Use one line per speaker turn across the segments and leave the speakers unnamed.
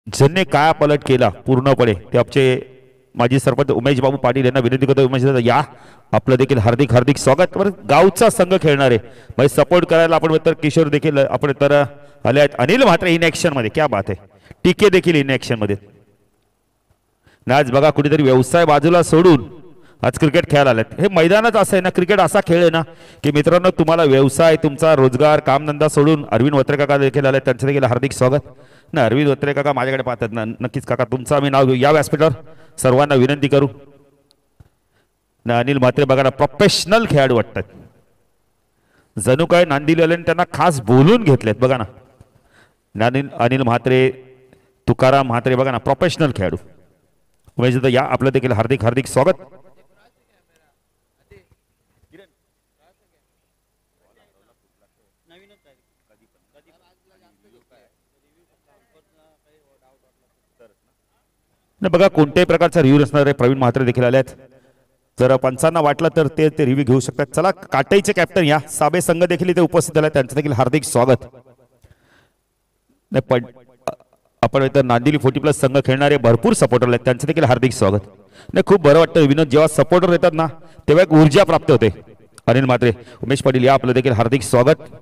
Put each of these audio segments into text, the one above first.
ज्यांनी काया पलट केला पूर्णपणे ते आमचे माजी सरपंच उमेश बाबू पाटील यांना विनंती करतो, उमेश दादा या, आपलं देखील हार्दिक हार्दिक स्वागत। बरं गावचा संघ खेळणार आहे म्हणजे सपोर्ट करायला आपण तर किशोर देखील आपण तर आले आहेत। अनिल म्हात्रे इन ऍक्शन मध्ये, क्या बात आहे, टीके देखील इन ऍक्शन मध्ये। आज बघा कुठेतरी व्यवसाय बाजूला सोडून आज क्रिकेट खेळायला आलेत। हे मैदानच असं आहे ना, क्रिकेट असा खेळ आहे ना की मित्रांनो तुम्हाला व्यवसाय तुमचा रोजगार कामधंदा सोडून अरविंद वत्रे काका देखील आले, त्यांचं देखील हार्दिक स्वागत ना। अरविंद वत्रे काका माझ्याकडे पाहतात ना, नक्कीच काका तुमचं आम्ही नाव घेऊ या व्यासपीठावर, सर्वांना विनंती करू ना। अनिल म्हात्रे बघा ना प्रोफेशनल खेळाडू वाटतात, जणू काय नांदिलेले त्यांना खास बोलून घेतलेत बघा ना। अनिल म्हात्रे, तुकाराम म्हात्रे बघा ना प्रोफेशनल खेळाडू। उमेश दादा या, आपलं देखील हार्दिक हार्दिक स्वागत। बघा कोणत्याही प्रकारचा रिव्ह्यू नसणार आहे, प्रवीण म्हात्रे देखील आले आहेत, जर पंचांना वाटलं तर ते रिव्ह्यू घेऊ शकतात। चला काटाईचे कॅप्टन या साबे संघ देखील इथे उपस्थित झाले, त्यांचं देखील हार्दिक स्वागत। आपण इथं नांदिवली 40+ संघ खेळणारे भरपूर सपोर्टर आहेत, त्यांचं देखील हार्दिक स्वागत। नाही खूप बरं वाटतं विनोद, जेव्हा सपोर्टर येतात ना तेव्हा एक ऊर्जा प्राप्त होते। अनिल म्हात्रे, उमेश पाटील या, आपलं देखील हार्दिक स्वागत।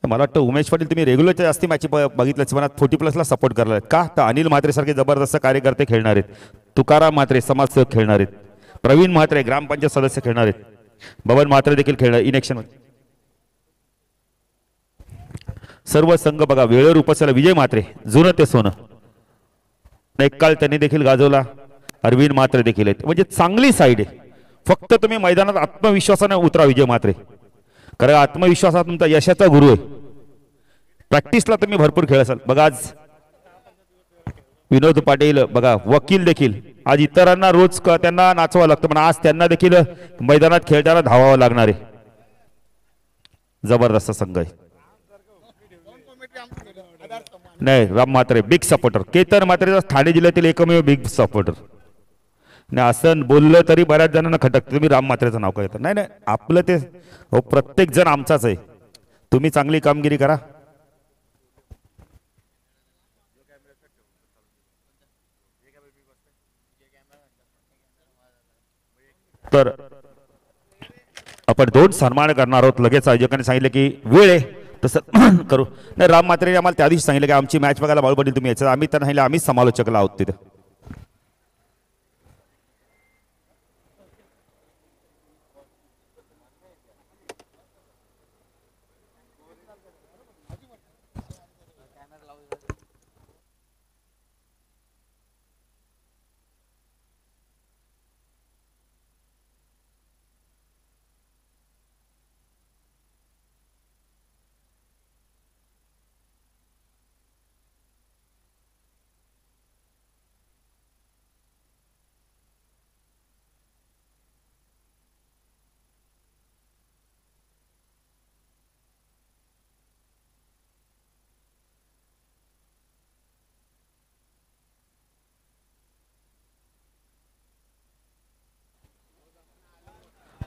मला वाटतं उमेश पाटील तुम्ही रेग्युलरच्या जास्ती मॅच बघितल्याच मनात 40+ ला सपोर्ट करणार का, तर अनिल म्हात्रे सारखे जबरदस्त कार्यकर्ते खेळणार आहेत, तुकाराम म्हात्रे समाजसेवक खेळणार आहेत, प्रवीण म्हात्रे ग्रामपंचायत सदस्य खेळणार आहेत, बबन म्हात्रे देखील खेळणार इनेक्शन मध्ये। सर्व संघ बघा वेळेवर उपस्थित, विजय म्हात्रे जुनं ते सोनं, एक काळ त्यांनी देखील गाजवला, अरविंद म्हात्रे देखील आहेत, म्हणजे चांगली साईड आहे। फक्त तुम्ही मैदानात आत्मविश्वासाने उतरा विजय म्हात्रे, कारण आत्मविश्वास हा तुमचा यशाचा गुरु आहे। प्रॅक्टिसला तुम्ही भरपूर खेळ असाल बघा। आज विनोद पाटील बघा वकील देखील, आज इतरांना रोज त्यांना नाचवावं लागतं पण आज त्यांना देखील मैदानात खेळताना धावावं लागणार आहे। जबरदस्त संघ आहे। नाही राम म्हात्रे बिग सपोर्टर, केतन म्हात्रे ठाणे जिल्ह्यातील एकमेव बिग सपोर्टर। नाही असं बोललं तरी बऱ्याच जणांना खटकतं, तुम्ही राम म्हात्रेचं नाव काय, नाही नाही आपलं ते हो प्रत्येक जण आमचाच आहे, तुम्ही चांगली कामगिरी करा। तर आपण 2 सन्मान करणार आहोत लगेच। आयोजकांनी सांगितलं की वेळ आहे तसं करू, नाही राम म्हात्रे आम्हाला त्या दिवशी सांगितलं की आमची मॅच बघायला बाळू पाटील तुम्ही यायचं, आम्ही तर नाही, आम्हीच समालोचकला आहोत तिथे।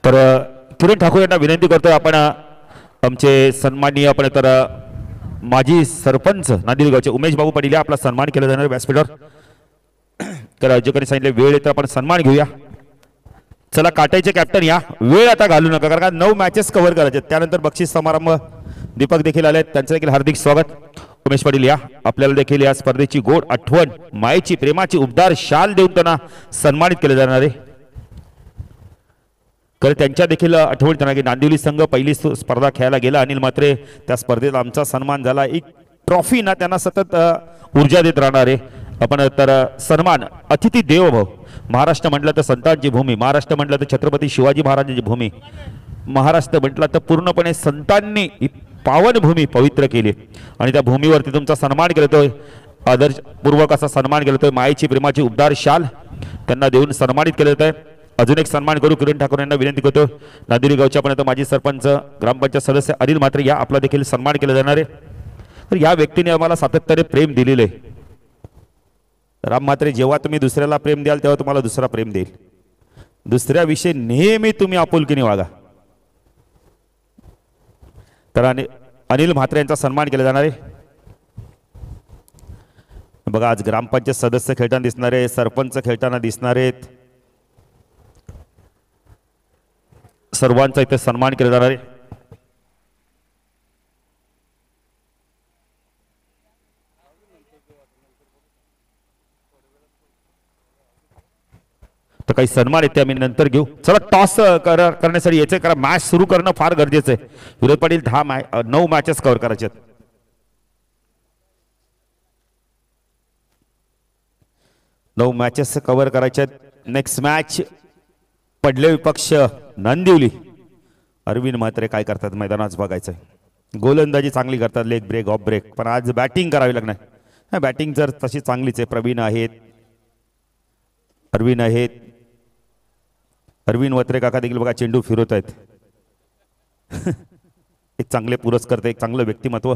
तर किरण ठाकूर यांना विनंती करतोय, आपण आमचे सन्माननीय आपण तर माजी सरपंच नांदिवली गावचे उमेश बाबू पाटील आपला सन्मान केला जाणार व्यासपीठावर। तर आयोजकांनी सांगितले वेळ तर आपण सन्मान घेऊया। चला काटायचे कॅप्टन या, वेळ आता घालू नका कारण 9 मॅचेस कव्हर करायचे, त्यानंतर बक्षीस समारंभ दीपक देखील आले, त्यांचं देखील हार्दिक स्वागत। उमेश पाटील या, आपल्याला देखील या स्पर्धेची गोड आठवण मायेची प्रेमाची उबदार शाल देऊन त्यांना सन्मानित केले जाणार आहे। कारण त्यांच्या देखील आठवण त्यांना की नांदिवली संघ पहिली स्पर्धा खेळायला गेला, अनिल म्हात्रे त्या स्पर्धेत आमचा सन्मान झाला, एक ट्रॉफी ना त्यांना सतत ऊर्जा देत राहणार आहे। आपण तर सन्मान अतिथी देवभव, महाराष्ट्र म्हटलं तर संतांची भूमी, महाराष्ट्र म्हटलं तर छत्रपती शिवाजी महाराजांची भूमी, महाराष्ट्र म्हटलं तर पूर्णपणे संतांनी ही पावन भूमी पवित्र केली आणि त्या भूमीवरती तुमचा सन्मान केला, आदर्शपूर्वक असा सन्मान केला, मायेची प्रेमाची उबदार शाल त्यांना देऊन सन्मानित केलं जात आहे। अजून एक सन्मान करू, किरण ठाकूर यांना विनंती करतो, नांदिवली गावचे आपण माजी सरपंच ग्रामपंचायत सदस्य अनिल म्हात्रे या, आपला देखील सन्मान केला जाणार आहे। तर या व्यक्तीने आम्हाला सातत्याने प्रेम दिलेले आहे। राम म्हात्रे जेव्हा तुम्ही दुसऱ्याला प्रेम द्याल तेव्हा तुम्हाला दुसरा प्रेम देईल, दुसऱ्याविषयी नेहमी तुम्ही आपुलकीने वागा। तर अनिल म्हात्रे यांचा सन्मान केला जाणार आहे। बघा आज ग्रामपंचायत सदस्य खेळताना दिसणारे, सरपंच खेळताना दिसणारे, सर्वांचा इथे सन्मान केला जाणार आहे. तर काही सन्मान येते आम्ही नंतर घेऊ. चला टॉस करण्यासाठी याचे करा, मॅच सुरू करणं फार गरजेचं आहे. विरोध पाटील 9 मॅचेस कव्हर करायचे आहेत. नऊ मॅचेस कव्हर करायचे आहेत. नेक्स्ट मॅच पडले विपक्ष नंदिवली. अरविंद म्हात्रे काय करतात मैदानात बघायचं. गोलंदाजी चांगली करतात, लेग ब्रेक ऑफ ब्रेक, पण आज बॅटिंग करावी लागणार. बॅटिंग जर तशी चांगलीच आहे. प्रवीण आहेत, अरविंद आहेत, अरविंद म्हात्रे काका देखील बघा चेंडू फिरवत आहेत. एक चांगले पुरस्कार, एक चांगलं व्यक्तिमत्व.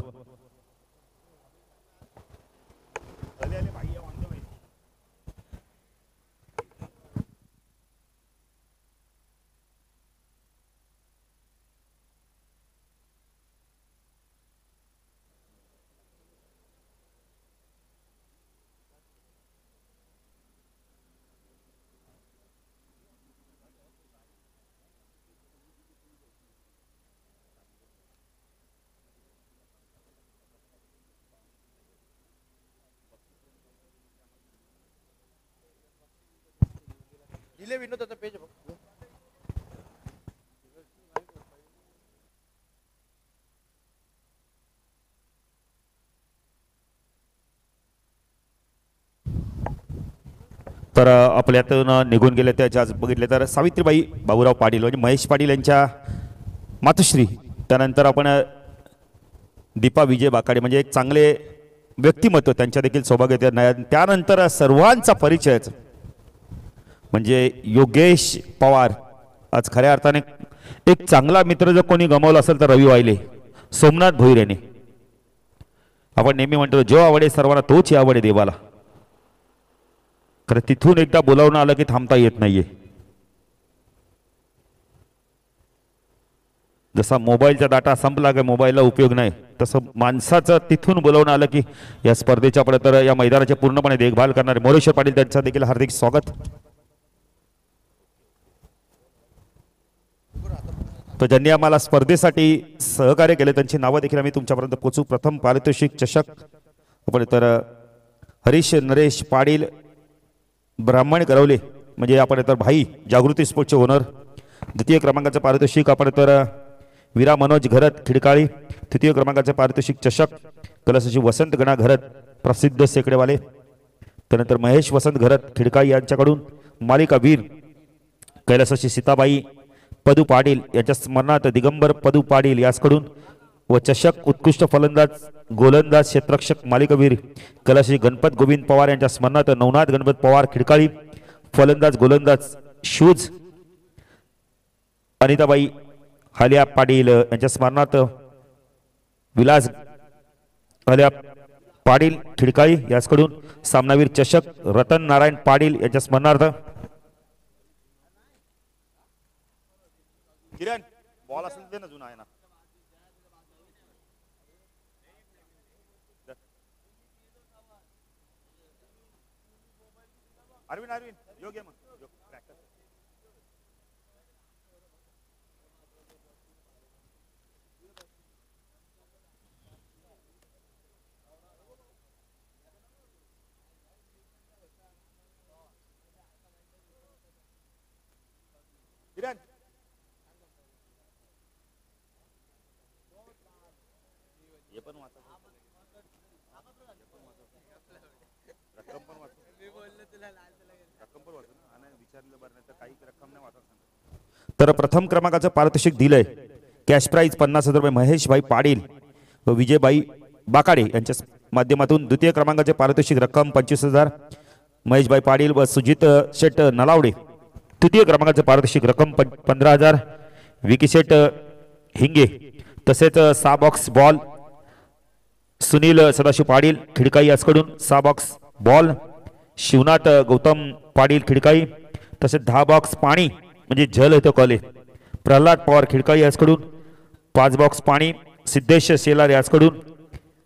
तर आपल्यातून निघून गेले त्याच्या आज बघितले तर सावित्रीबाई बाबूराव पाटील म्हणजे महेश पाटील यांच्या मातोश्री. त्यानंतर आपण दीपा विजय बाकाडे म्हणजे एक चांगले व्यक्तिमत्व त्यांच्या देखील सौभाग्य. त्यानंतर सर्वांचा परिचयच म्हणजे योगेश पवार. आज खऱ्या अर्थाने एक चांगला मित्र जर कोणी गमावला असेल तर रवी वायले, सोमनाथ भोईर यांनी. आपण नेहमी म्हणतो जो आवडे सर्वांना तोच आवडे देवाला. खरं तिथून एकदा बोलावणं आलं की थांबता येत नाहीये. जसा मोबाईलचा डाटा संपला की मोबाईलला उपयोग नाही, तसं माणसाचं तिथून बोलावणं आलं की या स्पर्धेच्या पुढे तर या मैदानाचे पूर्णपणे देखभाल करणारे मोरेश्वर पाटील त्यांचं देखील हार्दिक स्वागत. तर ज्यांनी आम्हाला स्पर्धेसाठी सहकार्य केले त्यांची नावं देखील आम्ही तुमच्यापर्यंत पोहोचू. प्रथम पारितोषिक चषक आपण तर हरीश नरेश पाटील ब्राह्मण करवले म्हणजे आपण तर भाई जागृती स्पोर्टचे ओनर. द्वितीय क्रमांकाचं पारितोषिक आपण तर वीरा मनोज घरत खिडकाळी. तृतीय क्रमांकाचे पारितोषिक चषक कलसची वसंत गणा घरत प्रसिद्ध सेकडेवाले. त्यानंतर महेश वसंत घरत खिडकाळी यांच्याकडून मालिका वीर कैलासाची सीताबाई पदू पाटील यांच्या स्मरणार्थ दिगंबर पदू पाटील याचकडून व चषक उत्कृष्ट फलंदाज गोलंदाज क्षेत्ररक्षक मालिकावीर कैलाशी गणपत गोविंद पवार यांच्या स्मरणार्थ नवनाथ गणपत पवार खिडकाळी. फलंदाज गोलंदाज शूज अनिताबाई हालिया पाटील यांच्या स्मरणार्थ विलास हालिया पाटील खिडकाळी याचकडून सामनावीर चषक रतन नारायण पाटील यांच्या स्मरणार्थ. किरण बॉल असेल ते ना जुना आहे ना. अरविंद अरविंद योग्य मग किरण हे पण वाचा रक्कम पण वाचा. तर प्रथम क्रमांकाचं पारितोषिक दिलंय कॅश प्राइज 50,000 रुपये महेशभाई पाटील व विजयबाई बाकाडे यांच्या माध्यमातून. द्वितीय क्रमांकाचे पारितोषिक रक्कम 25,000 महेशभाई पाटील व सुजित शेट नलावडे. तृतीय क्रमांकाचे पारितोषिक रक्कम 15,000 विकी शेट हिंगे. तसेच 6 बॉक्स बॉल सुनील सदाशिव पाटील खिडकाई याचकडून 6 बॉक्स बॉल शिवनाथ गौतम पाटील खिडकाई. तसेच 10 बॉक्स पाणी म्हणजे जल येतो कॉले प्रल्हाद पवार खिडकाई याचकडून. 5 बॉक्स पाणी सिद्धेश शेलार याचकडून.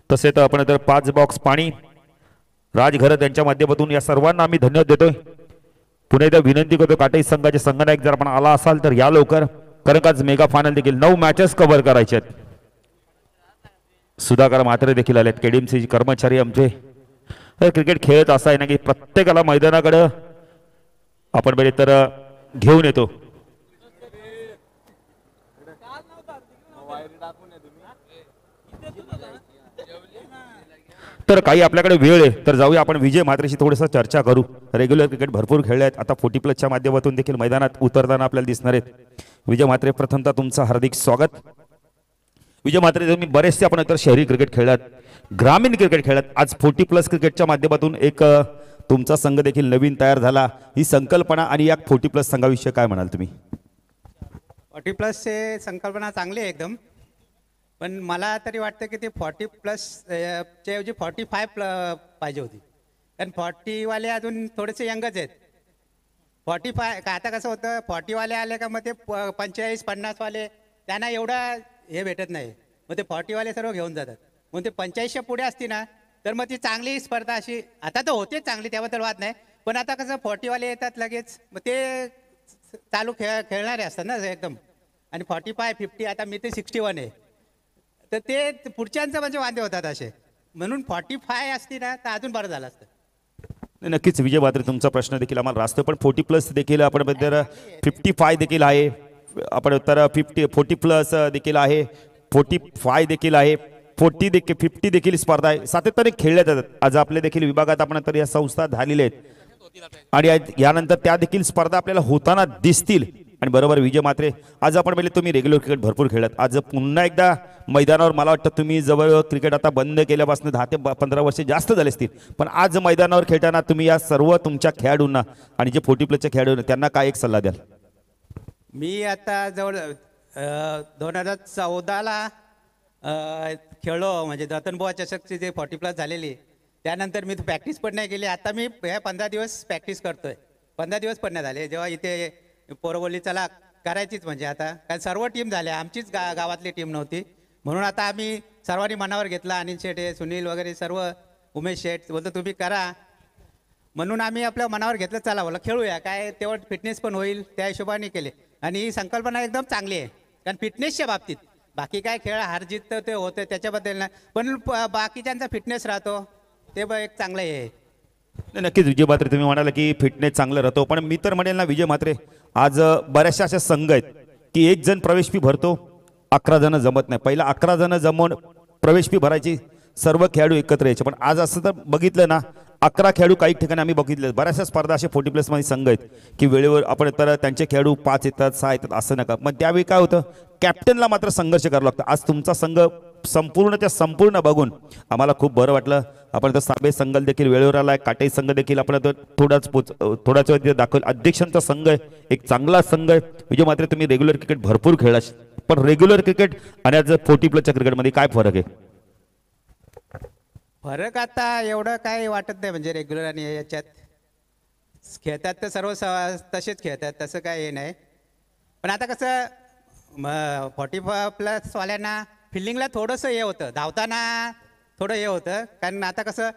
तसेच आपण तर 5 बॉक्स पाणी राजघरत यांच्या माध्यमातून या सर्वांना आम्ही धन्यवाद देतोय. पुन्हा एकदा विनंती करतो काटे संघाचे संघनायक जर आपण आला असाल तर या लवकर, कारण का आज मेगा फायनल देखील 9 मॅचेस कव्हर करायचे आहेत. सुधाकर म्हात्रे देखील आलेत, केडीएमसी कर्मचारी आमचे. क्रिकेट खेळत असा आहे ना की प्रत्येकाला मैदानाकडे आपण बरे तर घेऊन येतो. तर काही आपल्याकडे वेळ आहे तर जाऊया आपण विजय म्हात्रेशी थोडंसं चर्चा करू. रेग्युलर क्रिकेट भरपूर खेळले आहेत, आता 40+ माध्यमातून देखील मैदानात उतरताना आपल्याला दिसणार आहेत. विजय म्हात्रे, प्रथमतः तुमचं हार्दिक स्वागत. विजय म्हात्रे, तुम्ही बरेचसे आपण तर शहरी क्रिकेट खेळलात, ग्रामीण क्रिकेट खेळलात, आज 40+ क्रिकेटच्या माध्यमातून एक तुमचा संघ देखील नवीन तयार झाला. ही संकल्पना आणि या 40+ संघाविषयी काय म्हणाल तुम्ही?
40+ चे संकल्पना चांगली आहे एकदम, पण मला तरी वाटतं की ते 40+ च्या ऐवजी 45 पाहिजे होती, कारण 40 वाले अजून थोडेसे यंगच आहेत. 45 का आता कसं होतं, 40 वाले आले का मग ते 45-50 वाले त्यांना एवढा हे भेटत नाही, मग ते 40 वाले सर्व घेऊन जातात. मग ते 45च्या पुढे असती ना तर मग ती चांगली स्पर्धा अशी, आता तर होतेच चांगली त्याबद्दल वाद नाही, पण आता कसं 40 वाले येतात लगेच, मग ते चालू खेळणारे असतात ना एकदम. आणि 45-50 आता मी ते 61 आहे, तर ते पुढच्यांचं म्हणजे वांदे होतात असे, म्हणून 45 असती ना तर अजून बरं झालं असतं.
नक्कीच विजय म्हात्रे, तुमचा प्रश्न देखील आम्हाला रास्त, पण 40+ देखील आपण बद्दल 55 देखील आहे, आपण तर 40+ देखील आहे, 45 देखील आहे, 40 देखील 50 देखील स्पर्धा आहे, सातत्याने खेळल्या जातात. आज आपल्या देखील विभागात आपण तर या संस्था झालेल्या आहेत आणि यानंतर त्या देखील स्पर्धा आपल्याला होताना दिसतील. आणि बरोबर विजय म्हात्रे, आज आपण पहिले तुम्ही रेग्युलर क्रिकेट भरपूर खेळलात, आज पुन्हा एकदा मैदानावर मला वाटतं तुम्ही जवळ क्रिकेट आता बंद केल्यापासून 10 ते 15 वर्षे जास्त झाले असतील, पण आज मैदानावर खेळताना तुम्ही या सर्व तुमच्या खेळाडूंना आणि जे 40+ खेळाडू त्यांना काय एक सल्ला द्याल?
मी आता जवळ 2014ला खेळलो, म्हणजे रतनबुवा चषकची जे 40+ झालेली, त्यानंतर मी प्रॅक्टिस पण नाही केली. आता मी ह्या 15 दिवस प्रॅक्टिस करतोय, 15 दिवस पण नाही झाले. जेव्हा इथे पोरं बोलली चला करायचीच, म्हणजे आता कारण सर्व टीम झाल्या, आमचीच गावातली टीम नव्हती, म्हणून आता आम्ही सर्वांनी मनावर घेतला. अनिल शेटे, सुनील वगैरे सर्व, उमेश शेठ बोलतो तुम्ही करा, म्हणून आम्ही आपल्या मनावर घेतलं, चला बोला खेळूया, काय तेवढं फिटनेस पण होईल त्या हिशोबाने केले. आणि ही संकल्पना एकदम चांगली आहे, कारण फिटनेसच्या बाबतीत बाकी काय खेळ हार जीत तर ते होते त्याच्याबद्दल नाही, पण बाकीच्यांचा फिटनेस राहतो ते एक चांगलं आहे.
नक्कीच विजय म्हात्रे, तुम्ही म्हणाला की फिटनेस चांगलं राहतो, पण मी तर म्हणेल ना विजय म्हात्रे, आज बऱ्याचशा अशा संघ आहेत की एक जण प्रवेश फी भरतो, 11 जण जमत नाही. पहिला 11 जण जमवून प्रवेश फी भरायची, सर्व खेळाडू एकत्र यायचे, पण आज असं तर बघितलं ना 11 खेळाडू काही ठिकाणी आम्ही बघितले. बऱ्याचशा स्पर्धा असे 40+ मध्ये संघ आहेत की वेळेवर आपण तर त्यांचे खेळाडू 5 येतात 6 येतात असं नका, मग त्यावेळी काय होतं, कॅप्टनला मात्र संघर्ष करावा लागतो. आज तुमचा संघ संपूर्ण बघून आम्हाला खूप बरं वाटलं. आपण तर साबे संघ देखील वेळेवर आलाय, काटे संघ देखील आपण थोडाच वेळ दाखवलं. अध्यक्षांचा संघ आहे, एक चांगला संघ आहे. विजय म्हात्रे, तुम्ही रेग्युलर क्रिकेट भरपूर खेळला, पण रेग्युलर क्रिकेट आणि आज 40+ क्रिकेटमध्ये काय फरक आहे?
फरक आता एवढं काय वाटत नाही, म्हणजे रेग्युलर आणि याच्यात खेळतात तर सर्व तसेच खेळतात, तसं काय हे नाही. पण आता कसं 45+ वाल्यांना फिल्डिंगला थोडंसं हे होतं, धावताना थोडं हे होतं, कारण आता कसं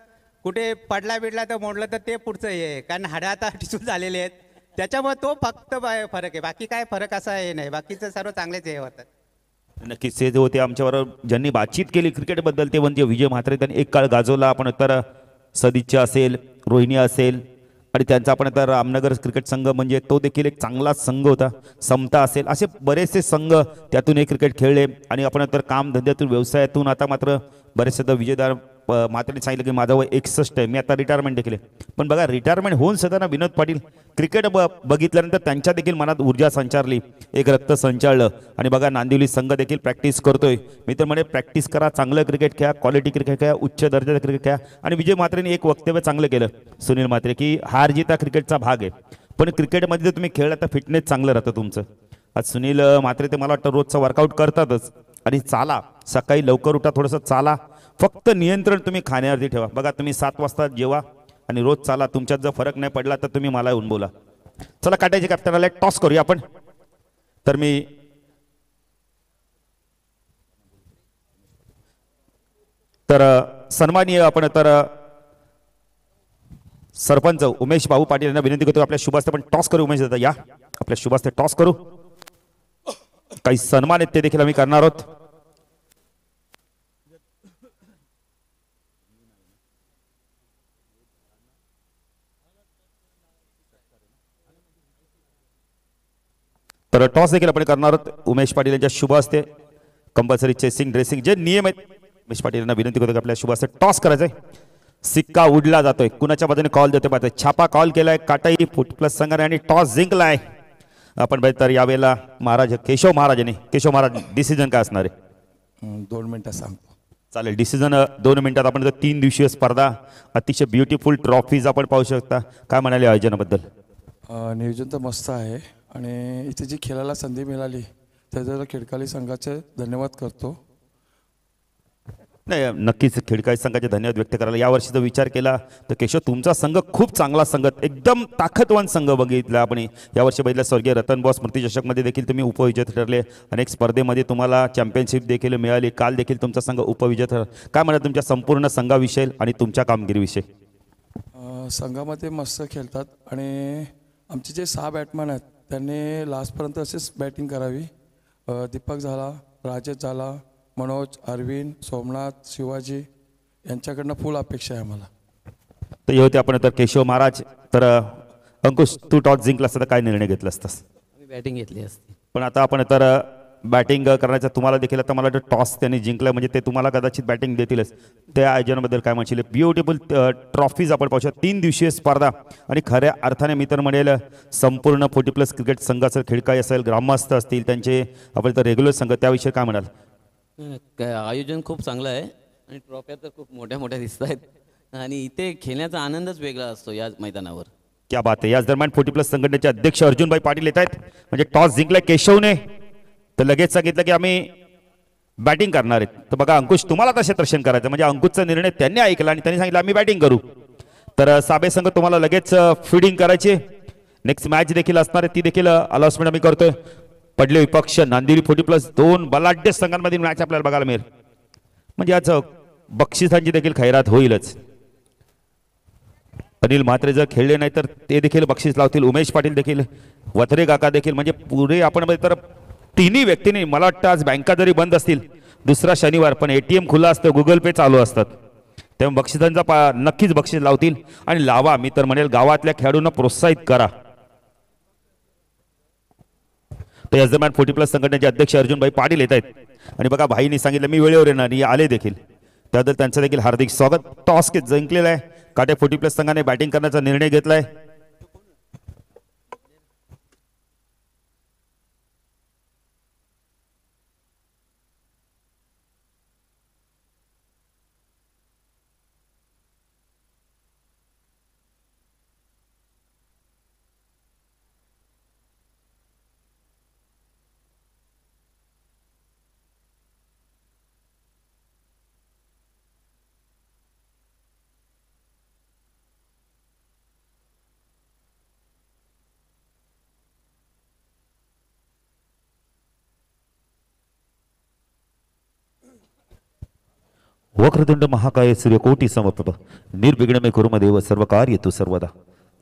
कुठे पडला बिडला तर मोडलं तर ते पुढचं हे आहे, कारण हाडं आता टिसून झालेले आहेत, त्याच्यामुळे तो फक्त फरक आहे, बाकी काय फरक असा हे नाही, बाकीचं सर्व चांगलेच हे होतं.
नक्कीच ते जे होते आमच्याबरोबर ज्यांनी बातचीत केली क्रिकेटबद्दल ते म्हणजे विजय म्हात्रे. त्यांनी एक काळ गाजवला, आपण तर सदिच्छा असेल, रोहिणी असेल, आणि त्यांचा आपण तर रामनगर क्रिकेट संघ म्हणजे तो देखील एक चांगलाच संघ होता. समता असेल, असे बरेचसे संघ त्यातून एक क्रिकेट खेळले. आणि आपण तर कामधंद्यातून व्यवसायातून आता मात्र बरेचसे विजयदार म्हात्रेने सांगितलं की माझं वय 61 आहे, मी आता रिटायरमेंट देखील. पण बघा, रिटायरमेंट होऊन सुद्धा विनोद पाटील क्रिकेट बघितल्यानंतर त्यांच्या देखील मनात ऊर्जा संचारली, एक रक्त संचारलं. आणि बघा, नांदिवली संघ देखील प्रॅक्टिस करतोय. मी तर म्हणे प्रॅक्टिस करा, चांगलं क्रिकेट खेळा, क्वालिटी क्रिकेट खेळा, उच्च दर्जाचं क्रिकेट खेळा. आणि विजय म्हात्रेने एक वक्तव्य चांगलं केलं सुनील म्हात्रे, की हार जीत हा क्रिकेटचा भाग आहे, पण क्रिकेटमध्ये जर तुम्ही खेळला तर फिटनेस चांगलं राहतं तुमचं. आज सुनील म्हात्रे ते मला वाटतं रोजचा वर्कआउट करतातच. आणि चाला, सकाळी लवकर उठा, थोडंसं चाला, फक्त नियंत्रण तुम्ही खाण्यावरती ठेवा. बघा, तुम्ही 7 वाजता जेवा आणि रोज चाला, तुमच्यात जर फरक नाही पडला तर तुम्ही मला येऊन बोला. चला, काटायचे कॅप्टनला टॉस करूया आपण. तर मी सन्माननीय आपण तर सरपंच उमेश बाबू पाटील यांना विनंती करतो आपल्या शुभास्ते पण टॉस करू. उमेश दादा या आपल्या शुभास्ते टॉस करू. काही सन्मान आहेत ते देखील आम्ही करणार आहोत. तर टॉस देखील आपण करणार आहोत. उमेश पाटील यांच्या शुभ हस्ते कंपल्सरी चेसिंग ड्रेसिंग जे नियम आहेत उमेश पाटील यांना विनंती करतो की आपल्या शुभ हस्ते टॉस करायचंय. सिक्का उडला जातोय. कुणाच्या बाजूने कॉल देतोय पाहतोय. छापा कॉल केलाय काटाई फुट प्लस संघाने आणि टॉस जिंकलाय. आपण बेहतर यावेळेला महाराज केशव महाराज डिसिजन काय असणार आहे?
2 मिनिटं सांगतो.
चालेल. डिसिजन 2 मिनिटात. आपण 3 दिवसीय स्पर्धा अतिशय ब्युटिफुल ट्रॉफीज आपण पाहू शकता. काय म्हणाले आयोजनाबद्दल?
नियोजन तर मस्त आहे आणि इथे जी खेळायला संधी मिळाली त्याच्यावर खिडकाली संघाचे धन्यवाद करतो.
नाही नक्कीच खिडकाई संघाचे धन्यवाद व्यक्त करायला. यावर्षीचा विचार केला तर केशव तुमचा संघ खूप चांगला संघ एकदम ताकदवान संघ बघितला आपण. यावर्षी बघितलं स्वर्गीय रतन बॉस स्मृती चषकमध्ये देखील तुम्ही उपविजेते ठरले. अनेक स्पर्धेमध्ये तुम्हाला चॅम्पियनशिप देखील मिळाली. काल देखील तुमचा संघ उपविजेता ठरला. काय म्हणा तुमच्या संपूर्ण संघाविषयी आणि तुमच्या कामगिरीविषयी?
संघामध्ये मस्त खेळतात आणि आमचे जे 6 बॅटमॅन आहेत त्यांनी लास्टपर्यंत असेच बॅटिंग करावी. दीपक झाला, राजेश झाला, मनोज, अरविंद, सोमनाथ, शिवाजी यांच्याकडनं फुल अपेक्षा आहे आम्हाला.
तर होते आपण तर केशव महाराज. तर अंकुश तू टॉस जिंकला असता तर काय निर्णय घेतला असतास?
बॅटिंग घेतली असती.
पण आता आपण तर बॅटिंग करण्याचा तुम्हाला देखील आता मला वाटतं टॉस त्यांनी जिंकलं म्हणजे ते तुम्हाला कदाचित बॅटिंग देतीलच. त्या आयोजनाबद्दल काय म्हणशील? ब्युटिफुल ट्रॉफीज आपण पाहू शकतो. 3 दिवसीय स्पर्धा आणि खऱ्या अर्थाने मी तर म्हणेल संपूर्ण 40+ क्रिकेट संघाचं खिडकाई असेल, ग्रामस्थ असतील त्यांचे आपण तर रेग्युलर संघ त्याविषयी काय म्हणाल?
आयोजन खूप चांगलं आहे आणि ट्रॉफ्या तर खूप मोठ्या मोठ्या दिसत आहेत आणि इथे खेळण्याचा आनंदच वेगळा असतो या मैदानावर.
क्या बात आहे. याच दरम्यान 40+ संघटनेचे अध्यक्ष अर्जुनभाई पाटील येत आहेत. म्हणजे टॉस जिंकलाय केशवने तर लगेच सांगितलं की आम्ही बॅटिंग करणार आहेत. तर बघा अंकुश तुम्हाला तसे दर्शन करायचं म्हणजे अंकुशचा निर्णय त्यांनी ऐकला आणि त्यांनी सांगितलं आम्ही बॅटिंग करू. तर साबे संघ तुम्हाला लगेच फिडिंग करायची. नेक्स्ट मॅच देखील असणार आहे ती देखील अनाउन्समेंट आम्ही करतोय. पडले विपक्ष नांदिवली 40+ 2 बलाढ्य संघांमधील मॅच आपल्याला बघायला मिळेल. म्हणजे आज बक्षिसांची देखील खैरात होईलच. अनिल म्हात्रे जर खेळले नाही तर ते देखील बक्षीस लावतील. उमेश पाटील देखील, वथरे काका देखील. म्हणजे पुढे आपण तर तिन्ही व्यक्तींनी मला वाटतं आज बँका जरी बंद असतील दुसरा शनिवार पण ATM खुला असतं, गुगल पे चालू असतात. तेव्हा बक्षिसांचा नक्कीच बक्षीस लावतील आणि लावा. मी तर म्हणेल गावातल्या खेळाडूंना प्रोत्साहित करा. तर याच दरम्यान 40+ संघटनेचे अध्यक्ष अर्जुनभाई पाटील येत आहेत आणि बघा भाईंनी सांगितलं मी वेळेवर येणार आले देखील. त्याबद्दल त्यांचं देखील हार्दिक स्वागत. टॉस जिंकलेला आहे. काटे 40+ संघाने बॅटिंग करण्याचा निर्णय घेतलाय. वक्रतुंड महाकाय सूर्यकोटी समप्रभ निर्विघ्न कुरुमदेव सर्व कार्य तू सर्वदा.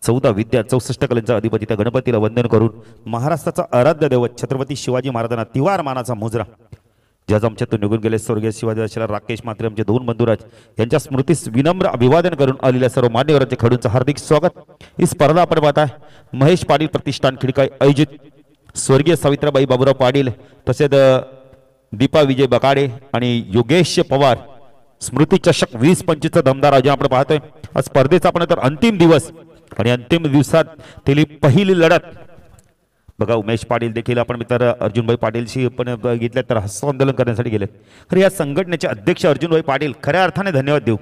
14 विद्या 64 कलांचा अधिपती त्या गणपतीला वंदन करून महाराष्ट्राचा आराध्य दैवत छत्रपती शिवाजी महाराजांना तिवार मानाचा मुजरा ज्याच आमच्यातून निघून गेले स्वर्गीय शिवाजी दर्शना राकेश मात्रे आमचे 2 बंधुराज यांच्या स्मृतीस विनम्र अभिवादन करून आलेल्या सर्व मान्यवरांचे खेळूंचं हार्दिक स्वागत. ही स्पर्धा आपण पाहताय महेश पाटील प्रतिष्ठान खिडकाई आयोजित स्वर्गीय सावित्राबाई बाबूराव पाटील तसेच दीपा विजय बकाडे आणि योगेश पवार स्मृती चषक 20-25 दमदार आयोजन आपण पाहतोय. आज स्पर्धेचा आपण तर अंतिम दिवस आणि अंतिम दिवसात दिली पहिली लढत. बघा उमेश पाटील देखील आपण मित्र अर्जुनभाई पाटीलशी पण बघितलं तर हस्तांदोलन करण्यासाठी गेले. खरं या संघटनेचे अध्यक्ष अर्जुनभाई पाटील खऱ्या अर्थाने धन्यवाद देऊ.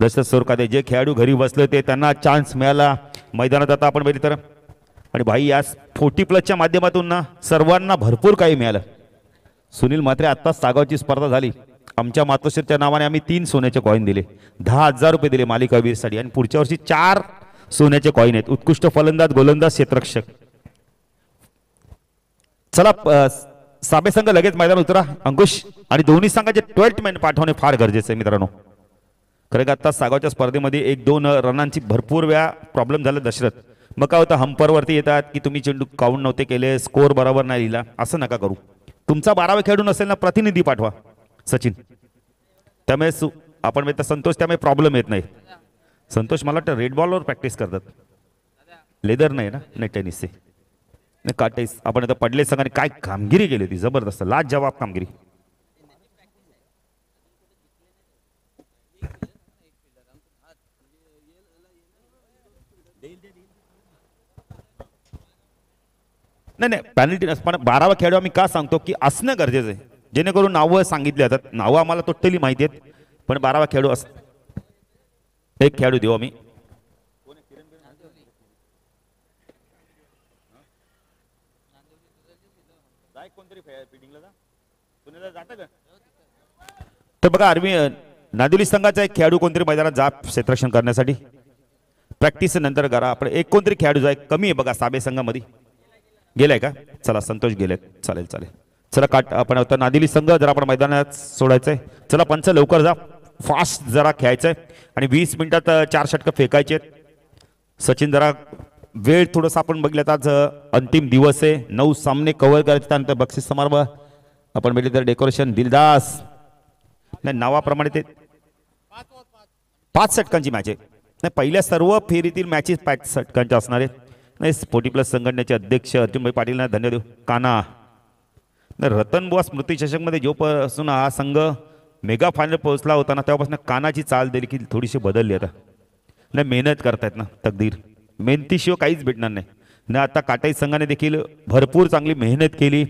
जसं स्वरूपात जे खेळाडू घरी बसले ते त्यांना चान्स मिळाला मैदानात. आता आपण बघितलं तर आणि भाई या 40+ माध्यमातून ना सर्वांना भरपूर काही मिळालं. सुनील म्हात्रे आत्ताच सागावची स्पर्धा झाली. आमच्या मातोश्रीच्या नावाने आम्ही 3 सोन्याचे कॉईन दिले. 10,000 रुपये दिले मालिकावीरसाठी आणि पुढच्या वर्षी 4 सोन्याचे कॉईन आहेत. उत्कृष्ट फलंदाज, गोलंदाज, क्षेत्ररक्षक. चला साबे संघ लगेच मैदान उतरा अंकुश आणि दोन्ही संघाचे 12th मॅन पाठवणे फार गरजेचं आहे मित्रांनो. खरं का आता सागावच्या स्पर्धेमध्ये 1-2 रनांची भरपूर वेळा प्रॉब्लेम झाला दशरथ. मग काय होतं, हंपरवरती येतात की तुम्ही चेंडू काउंट नव्हते केले, स्कोअर बरोबर नाही लिहिला. असं नका करू. तुमचा 12वा खेळाडू नसेल ना, प्रतिनिधी पाठवा सचिन. त्यामुळे आपण म्हणतो संतोष, त्यामुळे प्रॉब्लेम येत नाही. संतोष मला वाटतं रेड बॉलवर प्रॅक्टिस करतात, लेदर नाही ना, नाही टेनिसचे नाही काटेस. आपण आता पडले संघाने काय कामगिरी केली होती, जबरदस्त लाजवाब कामगिरी. नाही नाही पॅनल्टी नसतं, पण 12वा खेळाडू आम्ही का सांगतो की असणं गरजेचं आहे, जेणेकरून नावं सांगितली जातात. नावं आम्हाला टोटली माहिती आहेत, पण 12वा खेळाडू एक खेळाडू देऊ आम्ही. तर बघा आर्मी नांदिवली संघाचा एक खेळाडू कोणतरी मैदानात जा क्षेत्ररक्षण करण्यासाठी प्रॅक्टिस नंतर करा. आपण एक कोणतरी खेळाडू जाय कमी आहे बघा साबे संघामध्ये. गेलाय का? चला संतोष गेलेत, चालेल चालेल. चला काट आपण आता नांदिवली संघ जरा आपण मैदानात सोडायचंय. चला पंच लवकर जा, फास्ट जरा खेळायचंय आणि 20 मिनिटात 4 षटकं फेकायचे. सचिन जरा वेळ थोडंसं आपण बघितलं तर आज अंतिम दिवस आहे, 9 सामने कव्हर करायचे. त्यानंतर बक्षीस समारंभ आपण बघितलं तर डेकोरेशन दिलदास नाही नावाप्रमाणे ते 5 षटकांची मॅच आहे. नाही पहिल्या सर्व फेरीतील मॅचेस 5 षटकांच्या असणार आहेत. नाही 40+ संघटनेचे अध्यक्ष अर्जुनभाई पाटीलना धन्यवाद देऊ. काना रतनबुवा स्मृती चषकमध्ये जोपासून हा संघ मेगा फायनल पोहोचला होता ना, तेव्हापासून कानाची चाल देखील थोडीशी बदलली. आता नाही मेहनत करतायत ना, तकदीर मेहनतीशिवाय काहीच भेटणार नाही ना. आता काटाई संघाने देखील भरपूर चांगली मेहनत केली.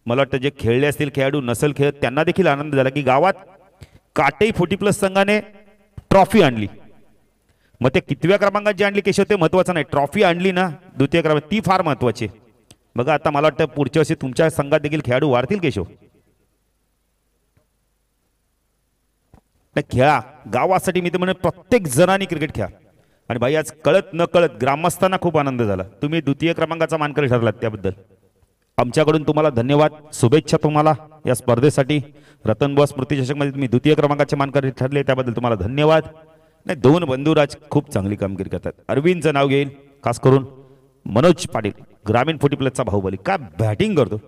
मला वाटतं जे खेळले असतील खेळाडू नसल खेळत त्यांना देखील आनंद झाला की गावात काटाई 40+ संघाने ट्रॉफी आणली. मग ते कितव्या क्रमांकात जी आणली केशव ते महत्वाचं नाही, ट्रॉफी आणली ना द्वितीय क्रमांक ती फार महत्वाची. बघा आता मला वाटतं पुढच्या वर्षी तुमच्या संघात देखील खेळाडू वाढतील केशव. खेळा गावासाठी, मी तर म्हणेन प्रत्येक जणांनी क्रिकेट खेळा. आणि भाई आज कळत न कळत ग्रामस्थांना खूप आनंद झाला, तुम्ही द्वितीय क्रमांकाचा मानकरी ठरलात, त्याबद्दल आमच्याकडून तुम्हाला धन्यवाद, शुभेच्छा तुम्हाला या स्पर्धेसाठी. रतनबुवा स्मृती चषकमध्ये तुम्ही द्वितीय क्रमांकाचे मानकरी ठरले, त्याबद्दल तुम्हाला धन्यवाद. नाही 2 बंधुराज खूप चांगली कामगिरी करतात. अरविंदचं नाव घेईल खास करून, मनोज पाटील ग्रामीण 40+चा बाहुबली, काय बॅटिंग करतो.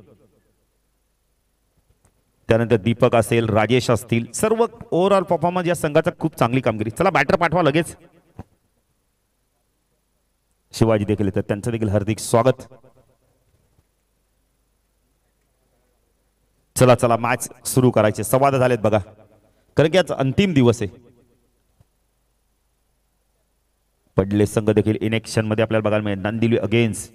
त्यानंतर दीपक असेल, राजेश असतील, सर्व ओव्हरऑल परफॉर्मन्स या संघाचा खूप चांगली कामगिरी. चला बॅटर पाठवा लगेच. शिवाजी देखील येतात, त्यांचं देखील हार्दिक स्वागत. चला चला मॅच सुरू करायचे, संवाद झालेत बघा, कारण की आज अंतिम दिवस आहे. पडले संघ देखील इन ऍक्शन मध्ये आपल्याला बघायला मिळेल. नांदिवली अगेन्स्ट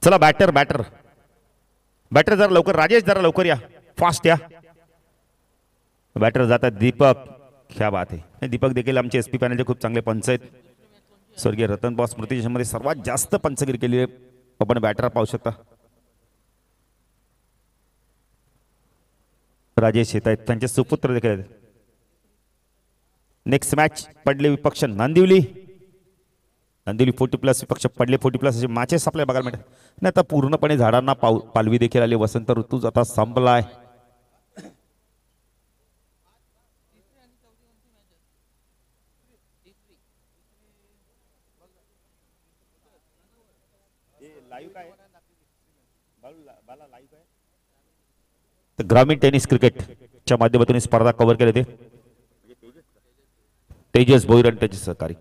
चला बॅटर बॅटर बॅटर जरा लवकर, राजेश जरा लवकर या, फास्ट या. बॅटर जातात दीपक, क्या बात आहे. दीपक देखील आमचे SP पॅनलचे खूप चांगले पंच आहेत. स्वर्गीय रतनबुवा स्मृती चषकमध्ये सर्वात जास्त पंचगिरी केली आहे आपण बॅटर पाहू शकता. राजेश येत आहेत, त्यांचे सुपुत्र देखील आहेत. नेक्स्ट मॅच पडले विपक्ष नांदिवली 40+ विपक्ष पडले 40+ असे मॅचेस आपल्याला बघायला मिळतात. नाही आता पूर्णपणे झाडांना पालवी देखील आली, वसंत ऋतू आता संपलाय. तर ग्रामीण टेनिस क्रिकेटच्या माध्यमातून स्पर्धा कव्हर केले ते तेजस भोईर आणि त्याचे सहकारी.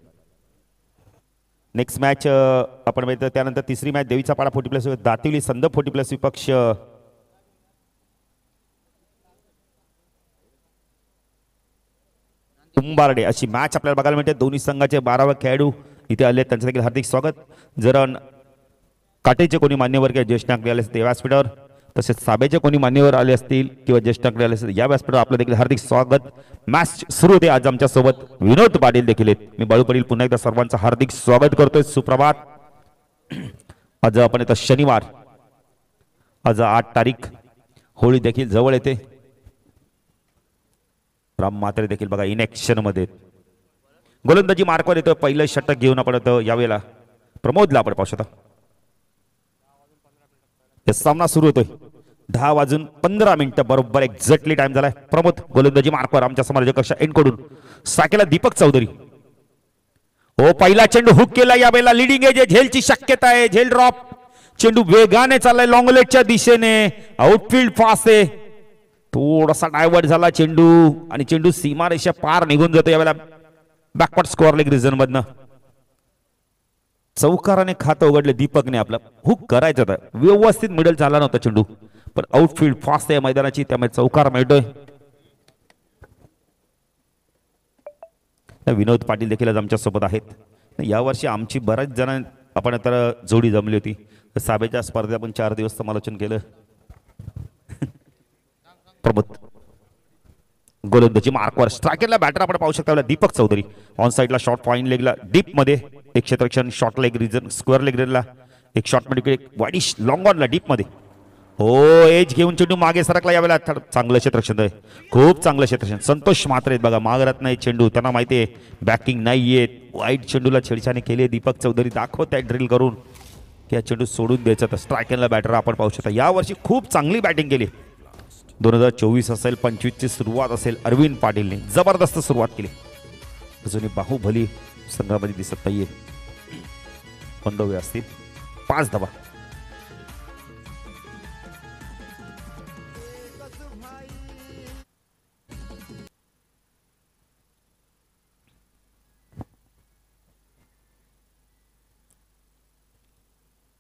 नेक्स्ट मॅच आपण बघितलं, त्यानंतर तिसरी मॅच देवीचा पाडा 40+ दातिवली संद 40+ विपक्ष कुंभारडे अशी मॅच आपल्याला बघायला मिळते. दोन्ही संघाचे 12वे खेळाडू इथे आले, त्यांचं देखील हार्दिक स्वागत. जर काटेचे कोणी मान्यवर किंवा ज्येष्ठ नागरिक आले असतील व्यासपीठावर, तसेच साबेचे कोणी मान्यवर आले असतील किंवा ज्येष्ठ नागरिक आले असतील या व्यासपीठावर आपलं देखील हार्दिक स्वागत. मॅच सुरू होते. आज आमच्या सोबत विनोद पाटील देखील आहेत. मी बाळू पाटील पुन्हा एकदा सर्वांचं हार्दिक स्वागत करतोय. सुप्रभात. आज आपण येतो शनिवार, आज 8 तारीख, होळी देखील जवळ येते. राम म्हात्रे देखील बघा इन ऍक्शन मध्ये, गोलंदाजी मार्कवर येतो. पहिलं षटक घेऊन आपण येतो यावेळेला प्रमोदला आपण पाहू शकता. हे सामना सुरू होतोय 10:15 बरोबर एक्झॅक्टली टाइम झालाय. प्रमोद गोलंदाजी मार्कवर आमच्या समालोचक कक्षा एंड कडून साकेला दीपक चौधरी. हो पहिला चेंडू हुक केला यावेळेला लिडिंग एज झेलची शक्यता आहे. झेल ड्रॉप चेंडू वेगाने चाललाय लॉंगलेटच्या दिशेने. आउटफील्ड फास्ट आहे. थोडासा डायव्हर्ट झाला चेंडू आणि चेंडू सीमारेषा पार निघून जातो यावेळेला बॅकवर्ड स्कोअर लेग रिझन मधनं. चौकाराने खातं उघडले दीपकने. आपलं हुक करायचं होतं व्यवस्थित मिडल झाला नव्हता चेंडू पण आउटफील्ड फास्ट आहे मैदानाची त्यामुळे चौकार मिळतोय. विनोद पाटील देखील आज आमच्या सोबत आहेत. यावर्षी आमची बऱ्याच जण आपण आता जोडी जमली होती. साबेच्या स्पर्धेत आपण 4 दिवस समालोचन केलं. प्रमोद गोलंदाजी मार्कवर स्ट्रायकरला बॅटर आपण पाहू शकता दीपक चौधरी. ऑन साइडला शॉर्ट पॉइंट लेगला डीप मध्ये एक क्षेत्ररक्षण short leg region square leg रेडला एक शॉर्ट मध्ये एक वाईडिश लॉंग ऑनला डीप मध्ये. हो एज घेऊन चेंडू मागे सरकला यावेळेला. चांगलं क्षेत्ररक्षण आहे खूप चांगलं क्षेत्ररक्षण. संतोष मात्र आहेत बघा मागरात नाही चेंडू त्यांना माहिती आहे बॅकिंग नाहीये. वाईट चेंडूला छेडछाणी केली दीपक चौधरी दाखवत आहे ड्रिल करून की हा चेंडू सोडून द्यायचा. तर स्ट्रायकरला बॅटर आपण पाहू शकता यावर्षी खूप चांगली बॅटिंग केली. 2024 असेल 25 ची सुरुवात असेल अरविंद पाटीलने जबरदस्त सुरुवात केली. अजूनही बाहुबली संघामध्ये दिसत नाहीये. पंधरावे असतील 5 धावा.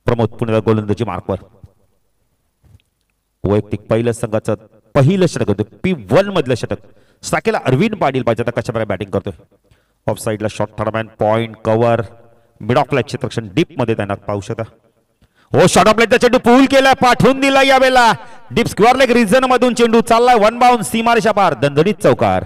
प्रमोद पुन्हा गोलंदाजी मार्कवर. वैयक्तिक पहिलं संघाचं पहिलं षटक होतं P1 मधलं षटक. साकेला अरविंद पाटील पाहिजे आता कशा प्रकारे बॅटिंग करतोय. ऑफ साइडला short third man point cover mid of light क्षेत्ररक्षण डीप मध्ये त्यांना पाहू शकता. हो शॉर्ट ऑफ लाईटचा चेंडू पूल केला पाठवून दिला यावेळेला डीप स्क्वेअर लेग रिजन मधून चेंडू चाललाय वन बाउंड सीमारेषा पार दणदणीत चौकार.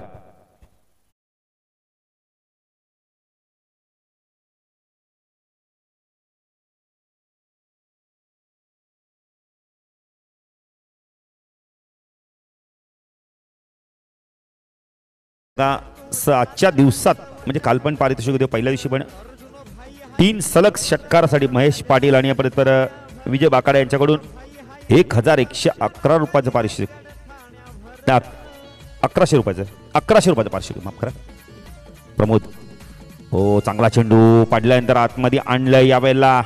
आजच्या दिवसात म्हणजे काल पण पारितोषिक होते पहिल्या दिवशी पण 3 सलग षटकारासाठी महेश पाटील आणि परत विजय बाकाडे यांच्याकडून 1111 रुपयाचं पारितोषिक 1100 रुपयाचं पारितोषिक माफ करा. प्रमोद हो चांगला चेंडू पडल्यानंतर आतमध्ये आणलं यावेळेला.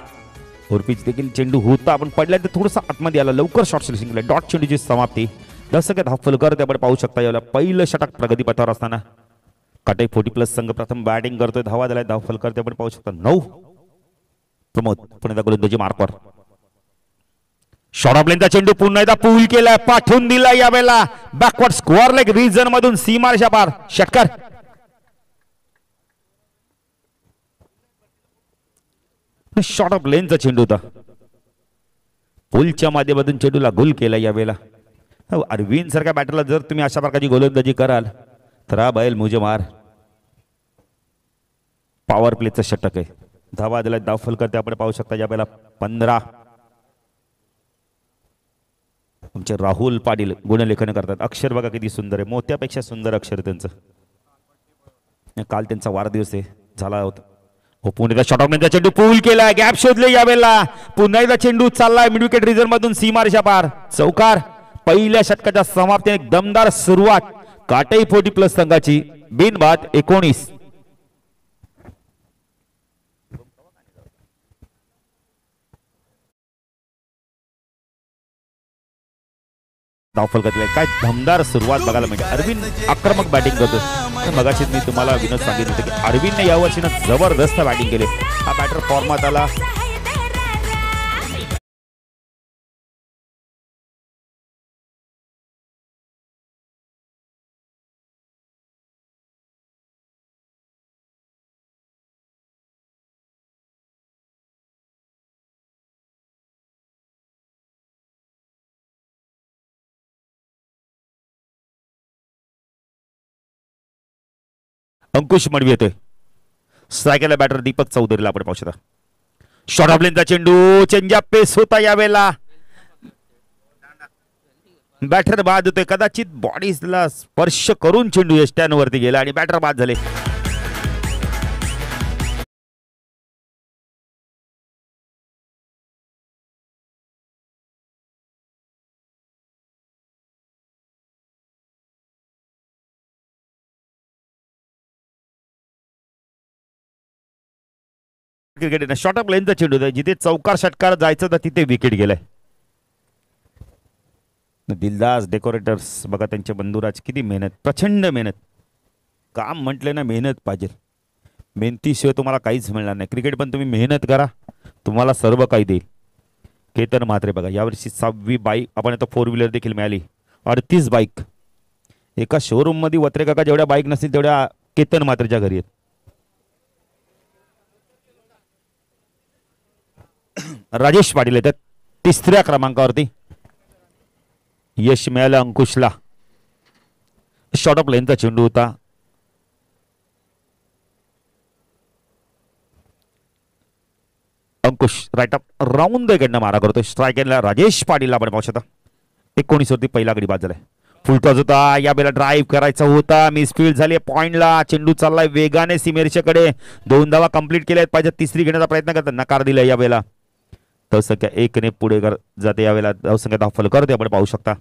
ओरपीच देखील चेंडू होता आपण पडल्यानंतर थोडंसं आतमध्ये आला लवकर शॉर्ट स्लिसिंग केलं. डॉट चेंडूची समाप्ती 10 धाव फलकर ते आपण पाहू शकता. यावेळेला पहिलं षटक प्रगतीपथावर असताना काटाई 40+ संघ प्रथम बॅटिंग करतोय. धावा दिलाय धाव फलकर ते आपण पाहू शकता 9. प्रमोद पुन्हा गोलंदाजी मार्कवर. शॉर्ट ऑफ लेनचा चेंडू पुन्हा एकदा पूल केलाय पाठवून दिला यावेळेला बॅकवर्ड स्क्वेअर लेग रिजन मधून सीमारेषा पार षटकार. शॉर्ट ऑफ लेनचा चेंडू होता पूलच्या माध्यमातून चेंडूला गुल केला यावेळेला. अरविंद सारख्या बॅटरला जर तुम्ही अशा प्रकारची गोलंदाजी कराल तर हा बैल मुझे मार. पॉवर प्लेचं षटक आहे. धावा दिला धाव फलकर ते आपण पाहू शकता यावेळेला 15. आमचे राहुल पाटील गुणलेखन करतात. अक्षर बघा किती सुंदर आहे मोत्यापेक्षा सुंदर अक्षर त्यांचं. काल त्यांचा वाढदिवस आहे झाला होता. हो पुन्हा एकदा शॉर्ट ऑफ लेनचा चेंडू पूल केला गॅप शोधले यावेळेला. पुन्हा एकदा चेंडू चाललाय मिड विकेट रिजन मधून सीमारेषा पार चौकार. पहिल्या षटकाच्या समाप्तीने एक दमदार सुरुवात काटाई 40+ संघाची. बिनबाद 19. धावफलकातले काय दमदार सुरुवात बघायला मिळते. अरविंद आक्रमक बॅटिंग करतो. मगाशी मी तुम्हाला विनोद सांगितलं होतं की अरविंदने यावर्षी जबरदस्त बॅटिंग केले. हा बॅटर फॉर्मात आला. अंकुश मडवी येतोय. स्ट्रायकरला बॅटर दीपक चौधरीला आपण पाहू शकता. शॉर्ट ऑफ लेनचा चेंडू चेंजअप पेस होता यावेळेला. बॅटर बाद होतोय कदाचित बॉडीला स्पर्श करून चेंडू यष्ट्यांवरती गेला आणि बॅटर बाद झाले. क्रिकेट शॉर्ट ऑफ लेनचा चेंडू होता, जिथे चौकार षटकार जायचं तर तिथे विकेट गेलाय. दिलदास डेकोरेटर्स बघा, त्यांचे बंधुराज किती मेहनत, प्रचंड मेहनत. काम म्हटलं ना मेहनत पाहिजे, मेहनतीशिवाय तुम्हाला काहीच मिळणार नाही. क्रिकेट पण तुम्ही मेहनत करा, तुम्हाला सर्व काही देईल. केतन म्हात्रे बघा, यावर्षी 6वी बाईक आपण आता 4 व्हीलर देखील मिळाली. 38 बाईक एका शोरूम मध्ये वत्रे काका जेवढ्या बाईक नसतील तेवढ्या केतन म्हात्रेच्या घरी आहेत. राजेश पाटील येतात 3ऱ्या क्रमांकावरती. यश मिळालं अंकुशला. शॉर्ट ऑफ लेनचा चेंडू होता. अंकुश राईट अप राऊंड कडनं मारा करतोय. स्ट्राईक एंडला राजेश पाटील आपण पाहू शकता. 19 वरती पहिला गडी बाद झालाय. फुलटॉस होता, या बेला ड्राईव्ह करायचा होता, मिसफील्ड झाली पॉइंटला. चेंडू चाललाय वेगाने सीमेरेषेकडे. 2 धावा कंप्लीट केल्या पाहिजे. 3री घेण्याचा प्रयत्न करतात, नकार दिलाय या वेळेला. धावसंख्या 1 ने पुढे जाते. या वेळेला धावसंख्या दाखल करते आपण पाहू शकता.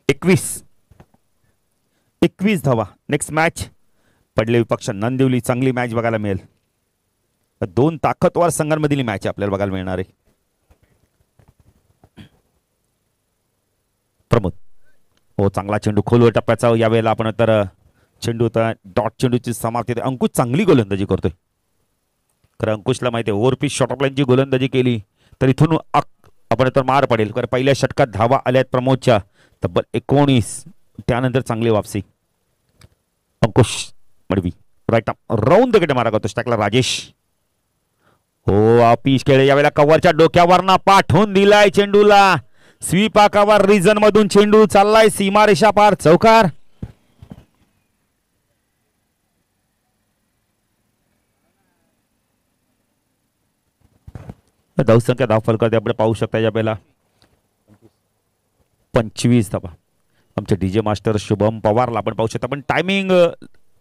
21 धावा. नेक्स्ट मॅच पडले विपक्ष नंदिवली. चांगली मॅच बघायला मिळेल. 2 ताकदवार संघांमधील मॅच आपल्याला बघायला मिळणार आहे. प्रमोद हो, चांगला चेंडू खोलवर टप्प्याचा. यावेळेला आपण तर चेंडू होता डॉट चेंडूची समाप्ती. अंकुश चांगली गोलंदाजी करतोय. खरं अंकुशला माहिती आहे ओव्हरपिच शॉर्ट ऑफ लाईनची गोलंदाजी केली तर इथून आपण तर मार पडेल. कारण पहिल्या षटकात धावा आल्यात प्रमोदच्या तब्बल 19. त्यानंतर चांगली वापसी. अंकुश मडवी राईट राऊंड कडे मारा करतो. स्टॅकला राजेश हो, आपीश खेळ यावेळेला कव्हरच्या डोक्यावरना पाठवून दिलाय चेंडूला. स्वीप आकावर रिजन मधून चेंडू चाललाय सीमारेषा पार चौकार. धावसंख्या धावफल करते आपण पाहू शकता. यावेळेला 25 धावा. आमचे डीजे मास्टर शुभम पवारला आपण पाहू शकता. पण टायमिंग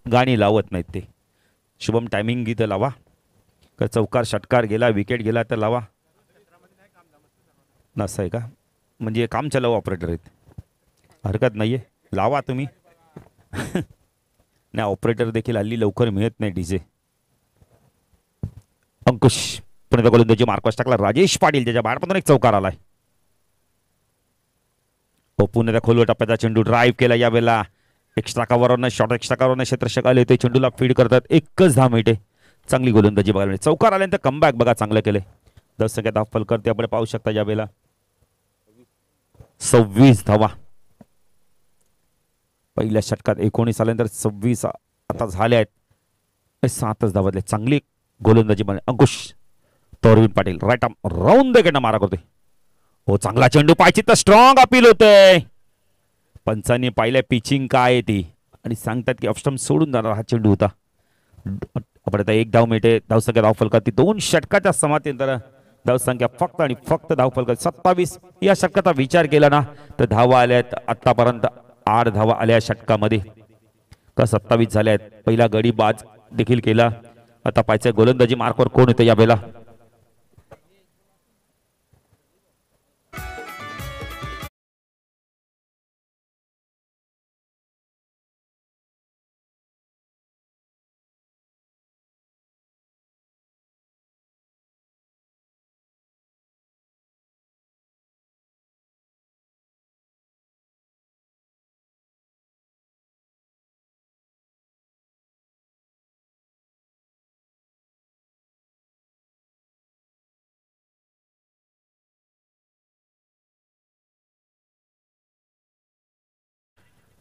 गाणी लावत नाहीत ते. शुभम टायमिंग गीत लावा. चौकार षटकार गेला, विकेट गेला तर लावा. नसं आहे का? म्हणजे काम चालव ऑपरेटर आहेत. हरकत नाहीये, लावा तुम्ही. नाही, ऑपरेटर देखील हल्ली लवकर मिळत नाही डीजे. अंकुश पुणे गोलंदाजी मार्कस टाकला. राजेश पाटील त्याच्या बाहेरपासून एक चौकार आलाय. हो, पुणे खोलवर टप्प्याचा चेंडू ड्राईव्ह केला. यावेळेला एक्स्ट्रा कव्हरवरनं शॉर्ट एक्स्ट्रा कव्हरवरनं क्षेत्ररक्षक आले होते. चेंडूला फीड करतात. 1च धाव मिळते. चांगली गोलंदाजी बघायला मिळते. चौकार आल्यानंतर कमबॅक बघा चांगलं केले. धावसंख्या धावफल करते आपण पाहू शकता. यावेळेला 26 धावा. पहिल्या षटकात 19 आल्यानंतर 26 आता झाले आहेत. 7च धावातले. चांगली गोलंदाजी बने. अंकुश तोरविन पाटील राईट आर्म राऊंड कडनं मारा करतोय. हो, चांगला चेंडू पाहिजे तर स्ट्रॉंग अपील होतंय. पंचांनी पाहिल्या पिचिंग काय आहे ती आणि सांगतात की ऑफस्टम सोडून जाणार हा चेंडू होता. आपण आता 1 धाव मिळते. धावसंख्या धावफलकात 2 षटकाच्या समाप्तीनंतर धावसंख्या फक्त आणि फक्त धावफलकात 27. या षटकाचा विचार केला ना तर धावा आल्यात आतापर्यंत 8 धावा आल्या षटकामध्ये का 27 झाल्या आहेत. पहिला गडी बाज देखील केला. आता पाहायचं गोलंदाजी मार्कवर कोण येतं यावेळेला.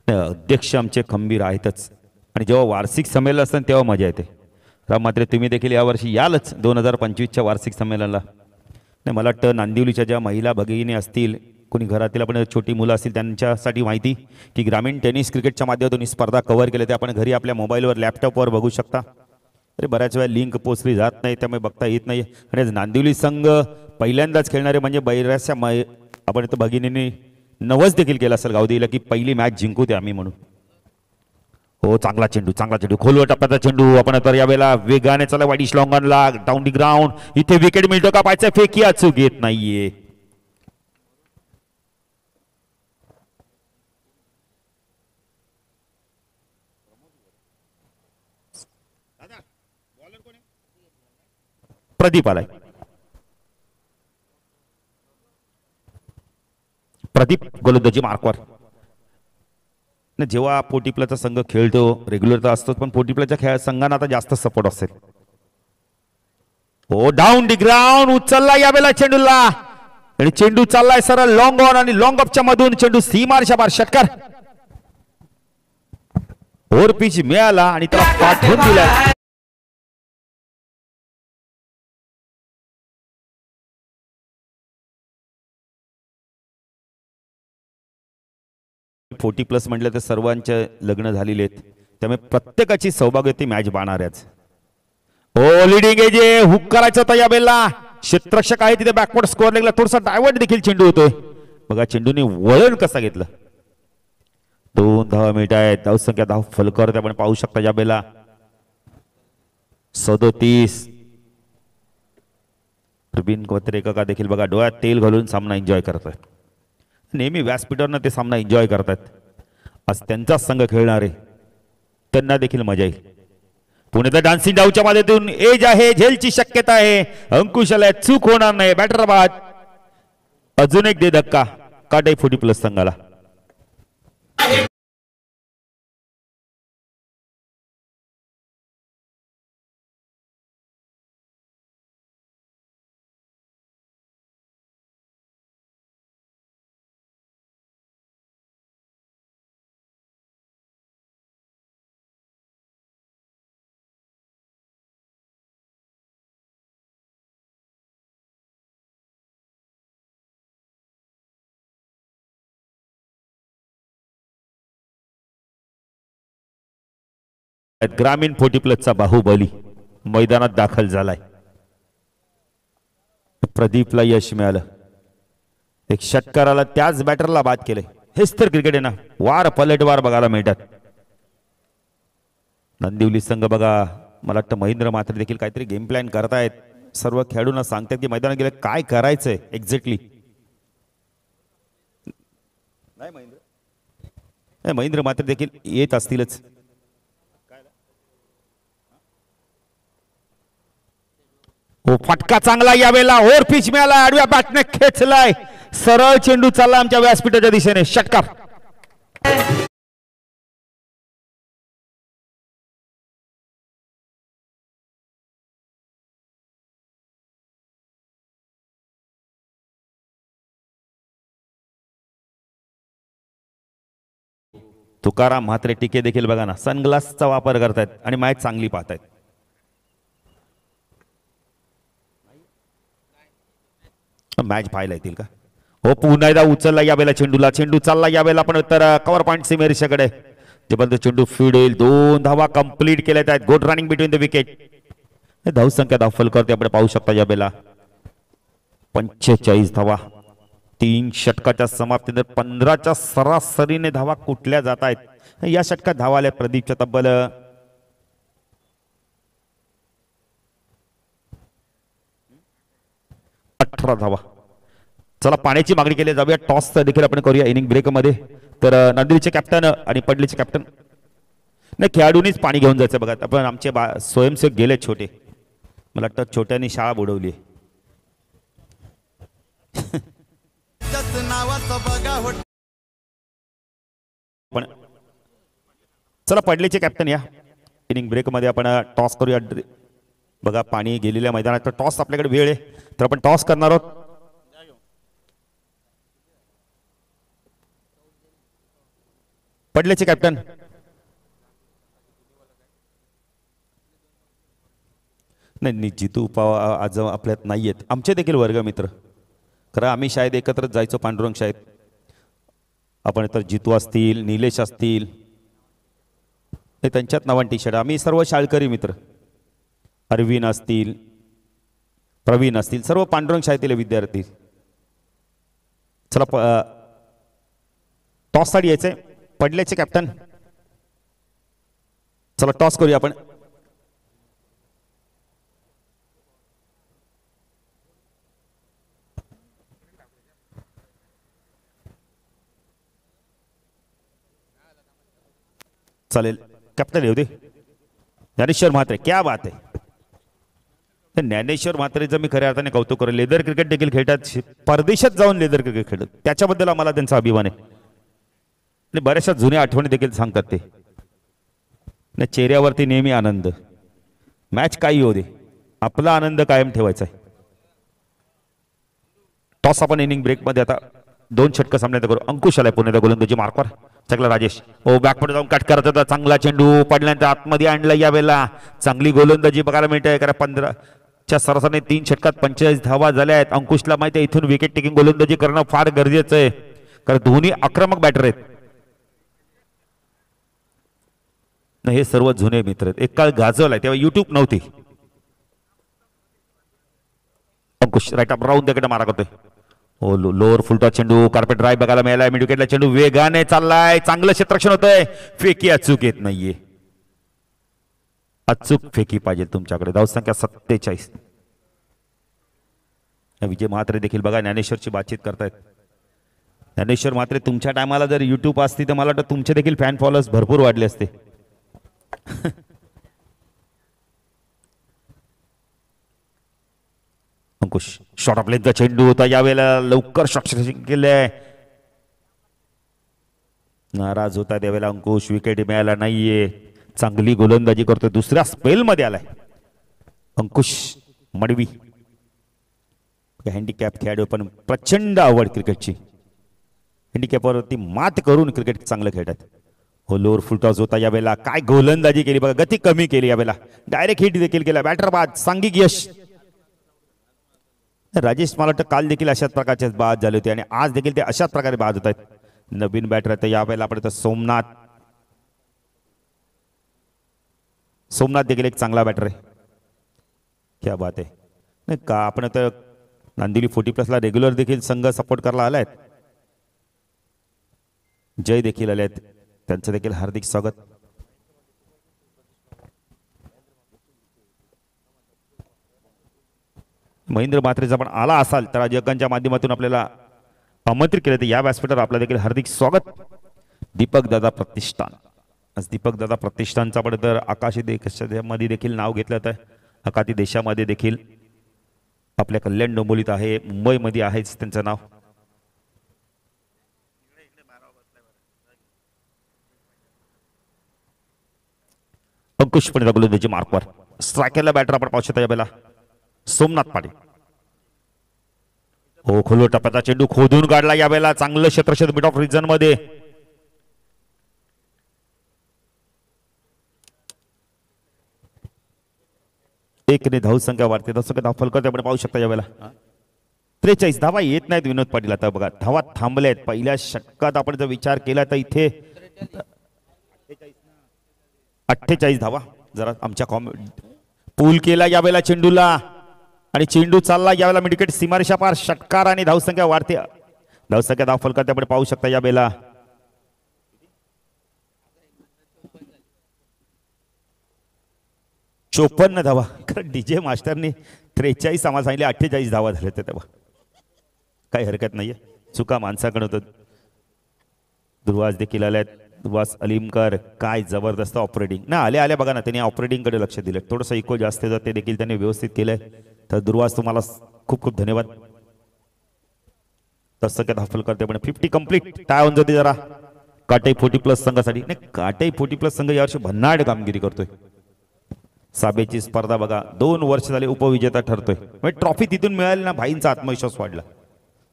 अध्यक्ष आमचे खंबीर आहेतच आणि जेव्हा वार्षिक संमेलन असतं तेव्हा मजा येते. मात्र तुम्ही देखील यावर्षी यालच 2025च्या वार्षिक संमेलनाला. नाही, मला वाटतं नांदिवलीच्या ज्या महिला भगिनी असतील, कोणी घरातील आपण छोटी मुलं असतील त्यांच्यासाठी माहिती की ग्रामीण टेनिस क्रिकेटच्या माध्यमातून ही स्पर्धा कव्हर केली. ते आपण घरी आपल्या मोबाईलवर लॅपटॉपवर बघू शकता. अरे बऱ्याच वेळा लिंक पोचली जात नाही, त्यामुळे बघता येत नाही. आणि नांदिवली संघ पहिल्यांदाच खेळणारे म्हणजे बऱ्याचशा आपण इथं भगिनींनी नवस देखील केला असेल गावदेवीला की पहिली मॅच जिंकू ते आम्ही म्हणून. हो, चांगला चेंडू खोलवर टप्प्याचा चेंडू. आपण तर यावेळेला वेगाने चला वाईड लॉंगनला डाऊन दी ग्राउंड. इथे विकेट मिळतो का पाहायचं. फेकी अचूक येत नाहीये. प्रदीप आलाय. प्रदीप गोलंदाजी मार्कवर. जेव्हा पोटीप्लाचा संघ खेळतो रेग्युलर तर असतोच, पण पोटीप्लाच्या संघांना आता जास्त सपोर्ट असेल. ओ डाऊन दी ग्राउंड उचलला यावेळेला चेंडूला आणि चेंडू चाललाय सरळ लॉंग ऑन आणि लॉंग ऑफच्या मधून चेंडू सीमारच्या बाहेर षटकार. ओव्हर पिच मिळाला आणि त्याला पाठवून दिला. फोर्टी प्लस म्हटलं तर सर्वांचे लग्न झालेले आहेत, त्यामुळे प्रत्येकाची सौभाग्यवती मॅच बाणाऱ्याच. ओ लिडिंग एज हुक करायचं होतं या बेलला. क्षेत्ररक्षक आहे तिथे बॅकवर्ड स्कोअर लेगला थोडासा डायव्हर्ट देखील चेंडू होतोय. बघा चेंडूने वळण कसा घेतलं. 2 धावा मिनिट आहेत. धावसंख्या धाव फलकावर आपण पाहू शकता या बेला 37. प्रवीण कोत्रेका देखील बघा डोळ्यात तेल घालून सामना एन्जॉय करतोय. नेहमी व्यासपीठावरनं ते सामना एन्जॉय करतात. आज त्यांचा संघ खेळणार आहे, त्यांना देखील मजा येईल. पुणे डान्सिंग डाऊच्या माध्यमातून एज आहे, झेलची शक्यता आहे. अंकुशाला चूक होणार नाही. बॅटर बाद. अजून एक दे धक्का काटे 40 प्लस संघाला. ग्रामीण 40 प्लसचा बाहुबली मैदानात दाखल झालाय. प्रदीपला यश मिळालं. एक षटकाराला त्याच बॅटरला बाद केले. हेच तर क्रिकेट आहे ना, वार पलटवार बघायला मिळतात. नंदिवली संघ बघा, मला वाटतं महेंद्र मात्र देखील काहीतरी गेम प्लॅन करतायत. सर्व खेळाडूंना सांगतात की मैदानात गेले काय करायचंय एक्झॅक्टली. नाही महेंद्र मात्र देखील येत असतीलच. हो फटका चांगला यावेळेला. ओव्हर पिच मिळाला. आडव्या बॅटने खेचलाय. सरळ चेंडू चालला आमच्या व्यासपीठाच्या दिशेने. षटकार. तुकाराम म्हात्रे टिके देखील बघा ना सनग्लासचा वापर करतायत आणि मॅच चांगली पाहतायत. मॅच पाहायला येतील का? हो पुन्हा एकदा उचलला यावेळेला चेंडूला. चेंडू चालला यावेळेला पण तर कव्हर पॉइंट सीमेरेषेकडे. जबरदस्त चेंडू फीड येईल. 2 धावा कंप्लीट केल्यात आहेत. Good running between the wicket. धावसंख्या धाव फलकावरती आपण पाहू शकता यावेळेला 45 धावा. 3 षटकाच्या समाप्तीनंतर 15च्या सरासरीने धावा कुठल्या जात आहेत. या षटकात धावा आल्या प्रदीपच्या तब्बल 18 धावा. चला पाण्याची मागणी केली जाऊया. टॉस देखील आपण करूया इनिंग ब्रेक मध्ये. तर नंदिनीचे कॅप्टन आणि पडलेचे कॅप्टन नाही खेळाडूंनीच पाणी घेऊन जायचं बघा. आपण आमचे स्वयंसेवक गेले छोटे. मला वाटतं छोट्यांनी शाळा बुडवली. पण चला पडलेचे कॅप्टन या इनिंग ब्रेक मध्ये आपण टॉस करूया. बघा पाणी गेलेल्या मैदानात तर टॉस आपल्याकडे वेळ आहे तर आपण टॉस करणार आहोत. पडलेचे कॅप्टन नाही जितू पावा आज आपल्यात नाहीयेत. आमचे देखील वर्गमित्र खरं आम्ही शाळेत एकत्रच जायचो पांडुरंग शाळेत. आपण तर जितू असतील निलेश असतील हे त्यांच्यात नावान टी शर्ट. आम्ही सर्व शाळकरी मित्र अरविंद असतील प्रवीण असतील सर्व पांडुरंग शाळेतील विद्यार्थी. चला टॉस साठी यायचंय. पडल्याचे कॅप्टन चला टॉस करूया आपण. चालेल कॅप्टन येऊ दे. ज्ञानेश्वर म्हात्रे क्या बात आहे. ज्ञानेश्वर म्हात्रेचं मी खऱ्या अर्थाने कौतुक करेन. लेदर क्रिकेट देखील खेळतात, परदेशात जाऊन लेदर क्रिकेट खेळतात, त्याच्याबद्दल आम्हाला त्यांचा अभिमान आहे. आणि बऱ्याचशा जुन्या आठवणी देखील सांगतात ते. चेहऱ्यावरती नेहमी आनंद. मॅच काही होऊ दे, आपला आनंद कायम ठेवायचा आहे. टॉस आपण इनिंग ब्रेकमध्ये आता 2 षटकं सामन्यात करू. अंकुश आलाय पुण्याच्या गोलंदाजी मार्कवर. चकला राजेश बॅकमध्ये जाऊन कट करत होता. चांगला चेंडू पडल्यानंतर आतमध्ये आणला. यावेळेला चांगली गोलंदाजी बघायला मिळते. कारण 15च्या सरासरीने 3 षटकात 45 धावा झाल्या आहेत. अंकुशला माहिती आहे इथून विकेट टेकिंग गोलंदाजी करणं फार गरजेचं आहे, कारण दोन्ही आक्रमक बॅटर आहेत. हे सर्व जुने मित्र आहेत. एक काळ गाजवलाय तेव्हा युट्यूब नव्हती. अंकुश राईट अप राऊंड तिकडे मारा करतोय. लोअर फुलटॉस चेंडू कार्पेट ड्राईव्ह बघायला मिळालाय. मिड विकेटला चेंडू वेगाने चाललाय. चांगलं क्षेत्ररक्षण होतंय. फेकी अचूक येत नाहीये. अचूक फेकी पाहिजे तुमच्याकडे. धावसंख्या 47. विजय म्हात्रे देखील बघा ज्ञानेश्वरची बातचीत करतायत. ज्ञानेश्वर म्हात्रे तुमच्या टायमाला जर युट्यूब असती तर मला वाटतं तुमचे देखील फॅन फॉलोअर्स भरपूर वाढले असते. अंकुश शॉट ऑफ लेंथचा चेंडू होता. यावेळेला लवकर शॉट केलंय. नाराज होता त्यावेळेला अंकुश. विकेट मिळाला नाहीये. चांगली गोलंदाजी करतोय. दुसऱ्या स्पेल मध्ये आलाय अंकुश मडवी. हँडिकॅप खेळाडू पण प्रचंड आवड क्रिकेटची. हँडिकॅपवरती मात करून क्रिकेट चांगलं खेळतात. लोअर फुलटॉस होता. यावेळेला काय गोलंदाजी केली बघा. गती कमी केली. यावेळेला डायरेक्ट हिट देखील केला. बॅटर बाद. सांघिक यश. राजेश मला वाटतं काल देखील अशाच प्रकारचे बाद झाले होते आणि आज देखील ते अशाच प्रकारे बाद होत आहेत. नवीन बॅटर आहे यावेळेला आपण सोमनाथ. सोमनाथ देखील एक चांगला बॅटर आहे. क्या बात आहे. नाही का आपण आता नांदिवली 40+ रेग्युलर देखील संघ सपोर्ट करायला आलायत. जय देखील आले आहेत, त्यांचं देखील हार्दिक स्वागत. महेंद्र म्हात्रेचा पण आला असाल तर जगांच्या माध्यमातून आपल्याला आमंत्रित केले तर या व्यासपीठावर आपलं देखील हार्दिक स्वागत. दीपक दादा प्रतिष्ठान. आज दीपक दादा प्रतिष्ठानचा पण तर आकाशी देशामध्ये देखील नाव घेतलं तर आकाती देशामध्ये देखील आपल्या कल्याण डोंबिवलीत आहे, मुंबईमध्ये आहेच त्यांचं नाव. अंकुश पण गोलंदाजी मार्कवर. स्ट्रायकरला बॅटर आपण पाहू शकता यावेळेला सोमनाथ पाटील. खोलो टप्प्याचा चेंडू खोदून काढला. यावेळेला चांगलं क्षेत्ररक्षण मिड ऑफ रिजन मध्ये. एकने धावसंख्या वाढते. धावसंख्या धाव फलक आपण पाहू शकता यावेळेला 43 धावा येत नाहीत विनोद पाटील. आता बघा धावा थांबल्या आहेत. पहिल्या षटकात आपण जर विचार केला तर इथे 48 धावा. जरा आमच्या पूल केला यावेळेला चेंडूला आणि चेंडू चालला. यावेळेला मिडविकेट सीमारेषा पार. षटकार आणि धावसंख्या वाढते. धावसंख्या धाव फलकात आपण पाहू शकता यावेळेला 54 धावा. कारण डीजे मास्टरने 43 आम्हाला सांगितले, 48 धावा झाले ते तेव्हा काही हरकत नाहीये. चुका माणसाकडे होत. दुर्वास देखील आल्यात. दुर्वास अलीमकर काय जबरदस्त ऑपरेटिंग ना. आल्या बघा ना त्यांनी ऑपरेटिंग कडे लक्ष दिलं. थोडंसं इको जास्त होतं ते देखील त्यांनी व्यवस्थित केलंय. तर दुर्वास तुम्हाला खूप खूप धन्यवाद. तसं काय धाफल करते पण 50 कंप्लीट. टाय होऊन जाते जरा काटाई 40+ संघासाठी. नाही काटाई 40+ संघ यावर्षी भन्नाट कामगिरी करतोय. साबेची स्पर्धा बघा 2 वर्ष झाले उपविजेता ठरतोय. म्हणजे ट्रॉफी तिथून मिळाली ना भाईंचा आत्मविश्वास वाढला.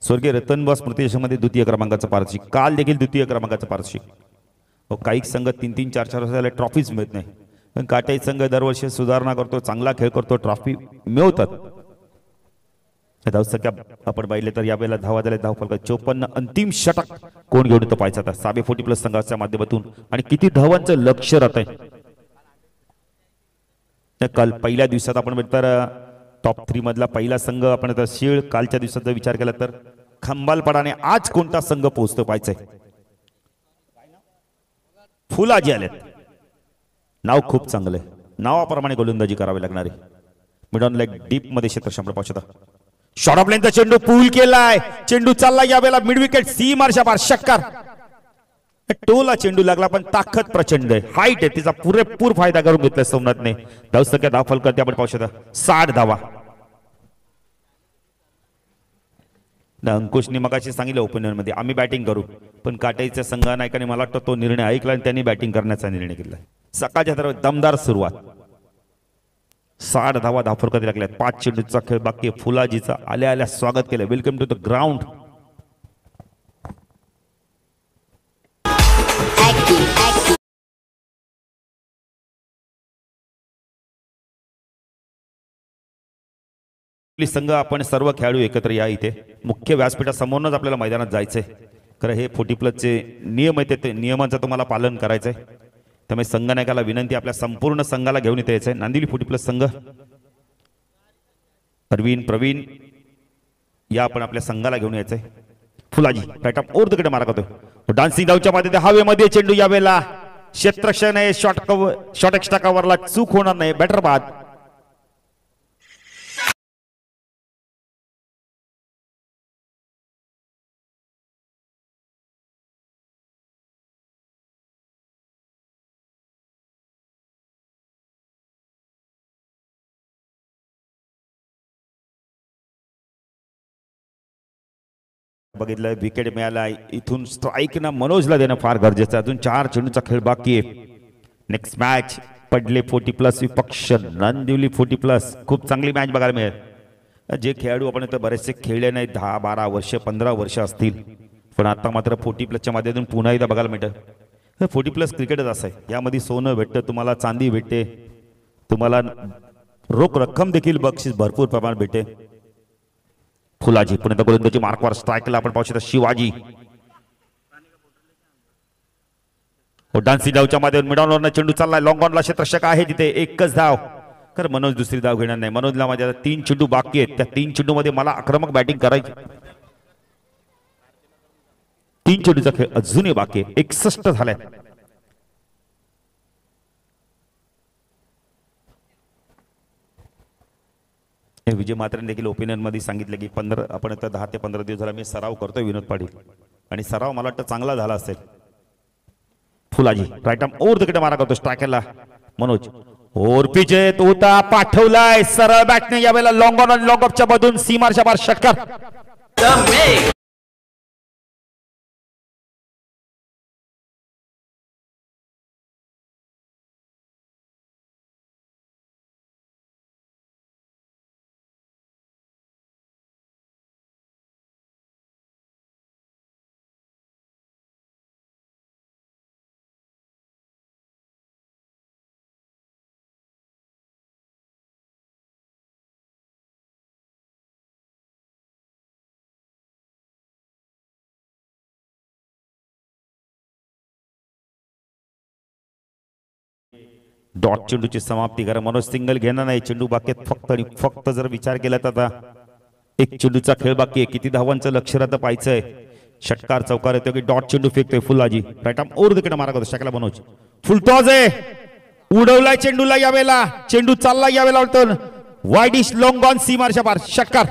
स्वर्गीय रतनबा स्मृती यशामध्ये द्वितीय क्रमांकाचं पारितोषिक. काल देखील द्वितीय क्रमांकाचं पारितोषिक. काही संघ 3-3, 4-4 वर्ष झाले ट्रॉफीच मिळत नाही. पण काटाई संघ दरवर्षी सुधारणा करतो, चांगला खेळ करतो, ट्रॉफी मिळवतात. धावसंख्या आपण पाहिले तर यावेळेला धावा झाल्या. धाव फलक 54. अंतिम षटक कोण घेऊन येतो पाहायचा आता साबे 40+ संघाच्या माध्यमातून. आणि किती धावांचं लक्ष राहत आहे. काल पहिल्या दिवसात आपण तर टॉप 3 मधला पहिला संघ आपण तर शीळ. कालच्या दिवसात जर विचार केला तर खंबालपडाने आज कोणता संघ पोहोचतो पाहायचंय. फुलाजी आलेत. नाव खूप चांगलं आहे. नावाप्रमाणे गोलंदाजी करावी लागणार आहे. मिडॉन लेग डीप मध्ये क्षेत्रक्षण पाहू शकता. शॉर्ट ऑफ लेंथचा चेंडू पूल केलाय. चेंडू चालला यावेळेला मिड विकेट सीमारेषा पार. षटकार. टोला चेंडू लागला पण ताकद प्रचंड आहे. हाईट आहे तिचा पुरेपूर फायदा करून घेतलाय सोमनाथने. धावसंख्या धाव फलक आपण पाहू शकता 60 धावा. अंकुशनी मगाशी सांगितलं ओपनिंगमध्ये आम्ही बॅटिंग करू, पण काटाईच्या संघ नायकाने मला वाटतं तो निर्णय ऐकला आणि त्यांनी बॅटिंग करण्याचा निर्णय घेतला. सकाळच्या तर दमदार सुरुवात, 60 धावा धाफरकत लागल्यात. 5 चेंडूचा खेळ बाकी आहे. फुलाजीचा आल्या आल्या स्वागत केलं. Welcome to the ground. संघ आपण सर्व खेळाडू एकत्र या. इथे मुख्य व्यासपीठासमोरच आपल्याला मैदानात जायचंय. खरं हे 40+ नियम आहेत, ते नियमांचं तुम्हाला पालन करायचंय. त्यामुळे संघनायकाला विनंती, आपल्या संपूर्ण संघाला घेऊन इथे यायचंय. नांदिवली 40+ संघ, अरविंद, प्रवीण या आपण आपल्या संघाला घेऊन यायचंय. फुलाजी राईट ऑफ ओव्हर कडे मारा करतोय. डान्सिंग डाऊच्या मध्ये हवेमध्ये चेंडू यावेळेला क्षेत्ररक्षण आहे. शॉर्ट एक्स्ट्रा कव्हरला चूक होणार नाही. बॅटर बाद. बघितलं विकेट मिळाला. इथून स्ट्राईक ना मनोजला देणं फार गरजेचं. अजून 4 चेंडूचा खेळ बाकी आहे. नेक्स्ट मॅच पडले 40+ विपक्ष नांदिवली 40+. खूप चांगली मॅच बघायला मिळेल. जे खेळाडू आपण इथं बरेचसे खेळले नाही, 10-12 वर्ष 15 वर्ष असतील, पण आता मात्र 40+च्या माध्यमातून पुन्हा एकदा बघायला मिळतं. 40+ क्रिकेटच असं आहे. यामध्ये सोनं भेटतं तुम्हाला, चांदी भेटते तुम्हाला, रोख रक्कम देखील बक्षीस भरपूर प्रमाणात भेटते. फुलाजी पुन्हा गोलंदाजी मार्कवर स्ट्राईकला आपण पाहू शकता. शिवाजी डान्सिंग डावच्या मध्ये मिडॉनवरनं चेंडू चाललाय. लॉंग ऑनला क्षेत्ररक्षक आहे तिथे. एकच धाव. खरं मनोज दुसरी धाव घेणार नाही. मनोजला माझ्या 3 चेंडू बाकी आहेत. त्या 3 चेंडू मध्ये मला आक्रमक बॅटिंग करायची. 3 चेंडूचा खेळ अजूनही बाकी आहे. 61 झालाय. विजय मात्रेने देखील ओपिनियन मध्ये सांगितले की 15 आपण आता 10 ते 15 दिवस झाला मी सराव करतोय विनोद पाटील, आणि सराव मला वाटतं चांगला झाला असेल. फुलाजी राईट आर्म ओव्हर द मारा करतो. स्ट्रायकरला मनोज ओव्हर पिच आहे, तो होता पाठवलाय सरळ बॅटने. यावेळेला लॉंग ऑन आणि लॉंग ऑफच्या मधून सीमारच्या बाहेर षटकार. डॉट चेंडूची समाप्ती करा. मनोज सिंगल घेणार नाही. चेंडू बाकी फक्त आणि फक्त जर विचार केला तर आता 1 चेंडूचा खेळ बाकी आहे. किती धावांचं लक्ष राहतं पाहायचंय. षटकार चौकार येतो की डॉट चेंडू फेकतोय Phulaji. Right arm over the मारा करतो. शकला मनोज फुलटॉस आहे, उडवलाय चेंडूला. यावेळेला चेंडू चालला. यावेळेला वाईडिश लॉंग ऑन सीमारच्या पार षटकार.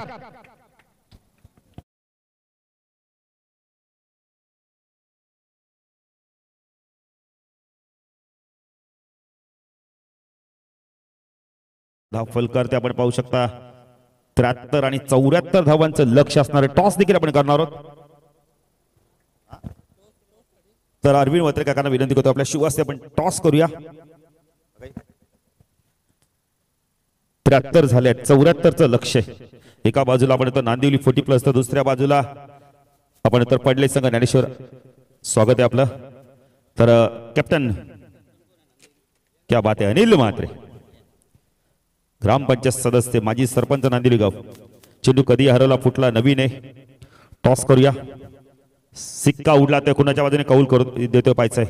धाव फलकर ते आपण पाहू शकता. 73 आणि 74 धावांचं लक्ष असणारे टॉस देखील आपण करणार आहोत. तर अरविंद वत्रे काकांना विनंती करतो आपल्या शिवास्ते आपण टॉस करूया. 73 झाले, 74चं लक्ष आहे. एका बाजूला आपण तर नांदिवली 40+, तर दुसऱ्या बाजूला आपण तर पडले संघ ज्ञानेश्वर. स्वागत आहे आपलं. तर कॅप्टन क्या बात आहे. अनिल म्हात्रे ग्रामपंचायत सदस्य, माजी सरपंच नांदिवली गाव. चेंडू कधी हरवला फुटला नवीन आहे. टॉस करूया. सिक्का उडला तर कुणाच्या बाजूने कौल करू देतो पाहायचंय.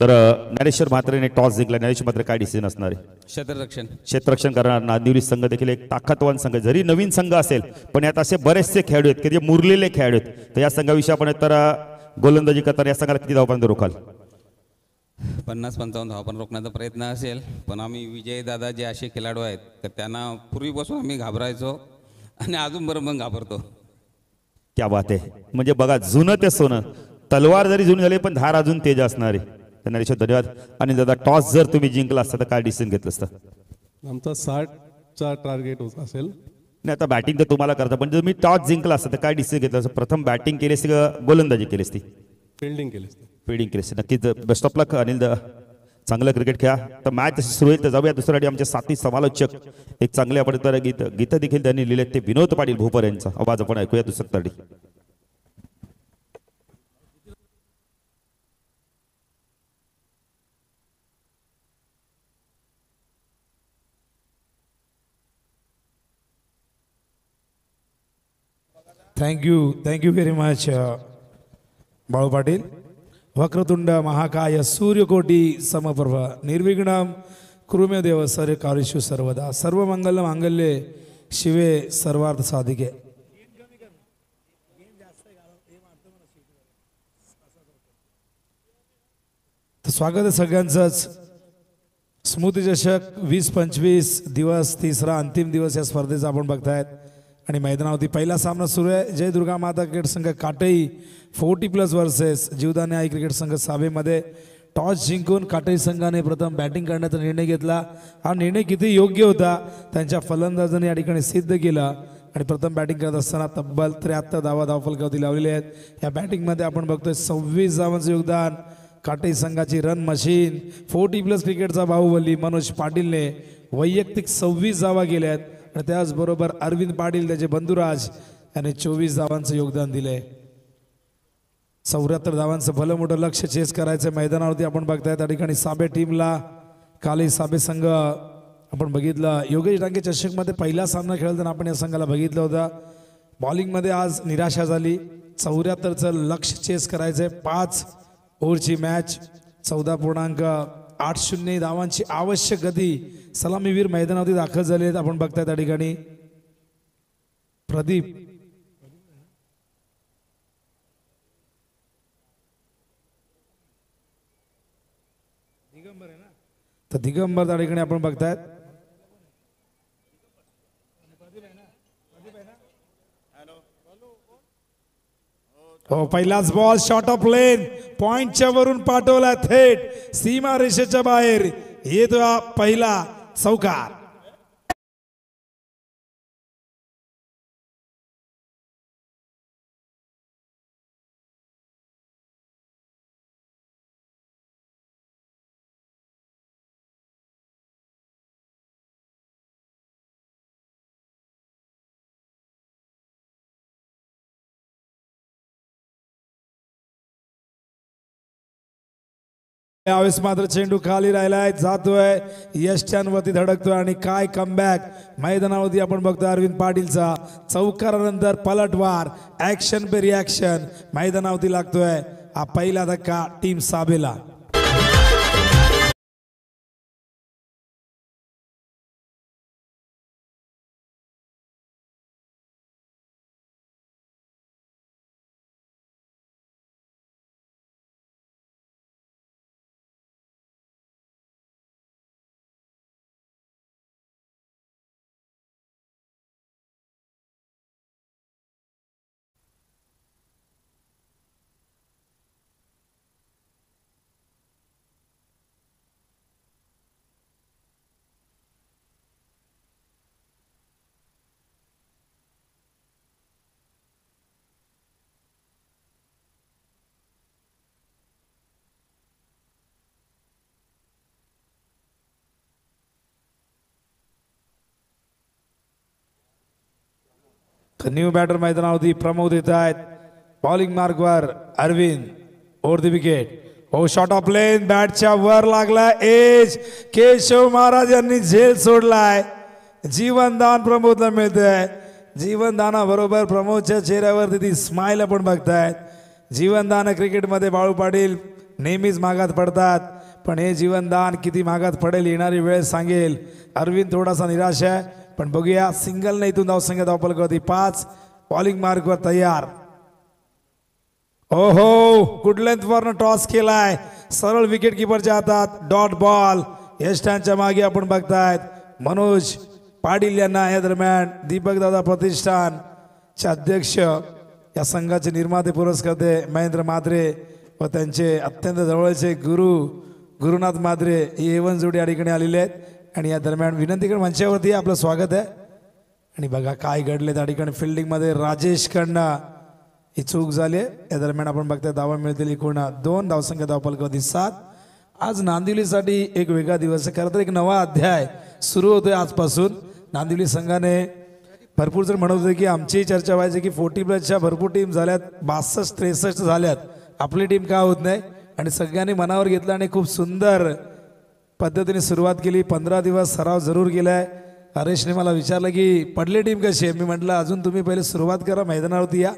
तर ज्ञानेश्वर म्हात्रेने टॉस जिंकला. ज्ञानेश्वर म्हात्रे काय डिसिजन असणार आहे? क्षेत्ररक्षण करणार. नांदिवली संघ देखील एक ताकदवान संघ, जरी नवीन संघ असेल पण यात असे बरेचसे खेळाडू आहेत की जे मुरलेले खेळाडू आहेत. तर या संघाविषयी आपण तर गोलंदाजी करताना या संघाला किती धावांपर्यंत रोखाल?
50-55 धावांपर्यंत रोखण्याचा प्रयत्न असेल. पण आम्ही विजय दादा जे असे खेळाडू आहेत तर त्यांना पूर्वीपासून आम्ही घाबरायचो आणि अजून बरोबर घाबरतो.
क्या बात आहे. म्हणजे बघा जुनं ते सोनं. तलवार जरी जुनी झाली पण धार अजून तेज असणार आहे. ज्ञानेश्वर धन्यवाद. आणि दादा टॉस जर तुम्ही जिंकला असता तर काय डिसिजन घेतलं असतं?
आमचा 60चा टार्गेट असेल
नाही आता बॅटिंग तर तुम्हाला करता, पण जर मी टॉस जिंकला असतं तर काय डिसिजन घेतलं असतं? प्रथम बॅटिंग केली असती का गोलंदाजी केली असती?
फिल्डिंग केली असते.
फिल्डिंग केली असती. नक्कीच बेस्ट ऑफ लक अनिल चांगलं क्रिकेट खेळा. तर मॅच सुरू होईल तर जाऊया दुसऱ्यासाठी आमचे साथी समालोचक एक चांगले आपण गीत देखील त्यांनी लिहिले ते विनोद पाटील भोपर यांचा आवाज आपण ऐकूया दुसऱ्यासाठी.
Thank you very much Balu Patil. वक्रतुंड महाकाय सूर्यकोटी समप्रभ निर्विघ्नम कुरुमे देव सर कार्यशु सर्वदा सर्वमंगल मांगल्ये शिवे सर्वार्थ साधिके. तर स्वागत आहे सगळ्यांचंच. स्मृती चषक 20-25 दिवस तिसरा अंतिम दिवस या स्पर्धेचा आपण बघतायत आणि मैदानावरती पहिला सामना सुरू आहे. जय दुर्गा माता क्रिकेट संघ काटई 40+ वर्सेस जीवदानी आई क्रिकेट संघ सावेमध्ये. टॉस जिंकून काटई संघाने प्रथम बॅटिंग करण्याचा निर्णय घेतला. हा निर्णय किती योग्य होता त्यांच्या फलंदाजांनी या ठिकाणी सिद्ध केला आणि प्रथम बॅटिंग करत असताना तब्बल 73 धावा धावफलकावरती लावलेले आहेत. या बॅटिंगमध्ये आपण बघतोय 26 धावांचं योगदान. काटई संघाची रन मशीन 40+ क्रिकेटचा बाहुबली मनोज पाटीलने वैयक्तिक 26 धावा केल्या आहेत आणि त्याचबरोबर अरविंद पाटील त्याचे बंधुराज याने 24 धावांचं योगदान दिले. 74 धावांचं भलं मोठं लक्ष चेस करायचं मैदानावरती आपण बघताय. त्या ठिकाणी साबे टीमला काल साबे संघ आपण बघितलं. योगेश डांगे चषकमध्ये पहिला सामना खेळताना आपण या संघाला बघितलं होतं. बॉलिंगमध्ये आज निराशा झाली. 74चं लक्ष चेस करायचंय. 5 ओव्हरची मॅच 14.80 धावांची आवश्यक गती. सलामीवीर मैदानावरती दाखल झाले आहेत आपण बघताय. त्या ठिकाणी प्रदीप तर दिगंबर त्या ठिकाणी आपण बघतायत. हो पहिलाच बॉल शॉर्ट ऑफ लेन पॉइंटच्या वरून पाठवला थेट सीमा रेषेच्या बाहेर. येतो हा पहिला चौकार. यावेळेस मात्र चेंडू खाली राहिलाय. जातोय यष्ट्यांवरती धडकतोय आणि काय कमबॅक मैदानावरती आपण बघतोय. अरविंद पाटीलचा चौकारानंतर पलटवार ऍक्शन पे रिॲक्शन मैदानावरती लागतोय. हा पहिला धक्का टीम साबेला. न्यू बॅटर मैदानावरती प्रमोद येत आहेत. बॉलिंग मार्कवर अरविंद ओव्हर द विकेट. हो शॉर्ट ऑफ लेन बॅटच्या वर लागला एज. केशव महाराज यांनी झेल सोडलाय. जीवनदान प्रमोदला मिळतंय. जीवनदानाबरोबर प्रमोदच्या चेहऱ्यावरती ती स्माइल आपण बघतायत. जीवनदान क्रिकेटमध्ये बाळू पाटील नेहमीच मागात पडतात पण हे जीवनदान किती मागात पडेल येणारी वेळ सांगेल. अरविंद थोडासा निराश आहे पण बघूया. सिंगल नाही इथून धावसंख्या धावफलकावरती 5. बॉलिंग मार्कवर तयार. ओहो गुड लेंथ वरनं टॉस केलाय. सरळ विकेट किपरच्या हातात डॉट बॉल. यष्टांच्या मागे आपण बघतायत मनोज पाटील यांना. या दरम्यान दीपक दादा प्रतिष्ठानचे अध्यक्ष या संघाचे निर्माते पुरस्कर्ते महेंद्र मात्रे व त्यांचे अत्यंत जवळचे गुरुनाथ मात्रे ही एवन जोडी या ठिकाणी आलेले आहेत आणि या दरम्यान विनंतीकडे मंचावरती आपलं स्वागत आहे. आणि बघा काय घडले त्या ठिकाणी फिल्डिंगमध्ये राजेश कडनं ही चूक झाली आहे. या दरम्यान आपण बघतोय धावा मिळतील एकूण 2 धावसंख्या धावफलकावरती 7. आज नांदिवलीसाठी एक वेगळा दिवस आहे. खरं तर एक नवा अध्याय सुरू होतोय आजपासून. नांदिवली संघाने भरपूर जर म्हणत होते की आमची चर्चा व्हायची की 40+ भरपूर टीम झाल्यात, 62-63 झाल्यात, आपली टीम का होत नाही, आणि सगळ्यांनी मनावर घेतलं आणि खूप सुंदर पद्धतीने सुरुवात केली. 15 दिवस सराव जरूर केलाय. हरेशने मला विचारलं की पडली टीम कशी आहे. मी म्हटलं अजून तुम्ही पहिले सुरुवात करा, मैदानावरती या,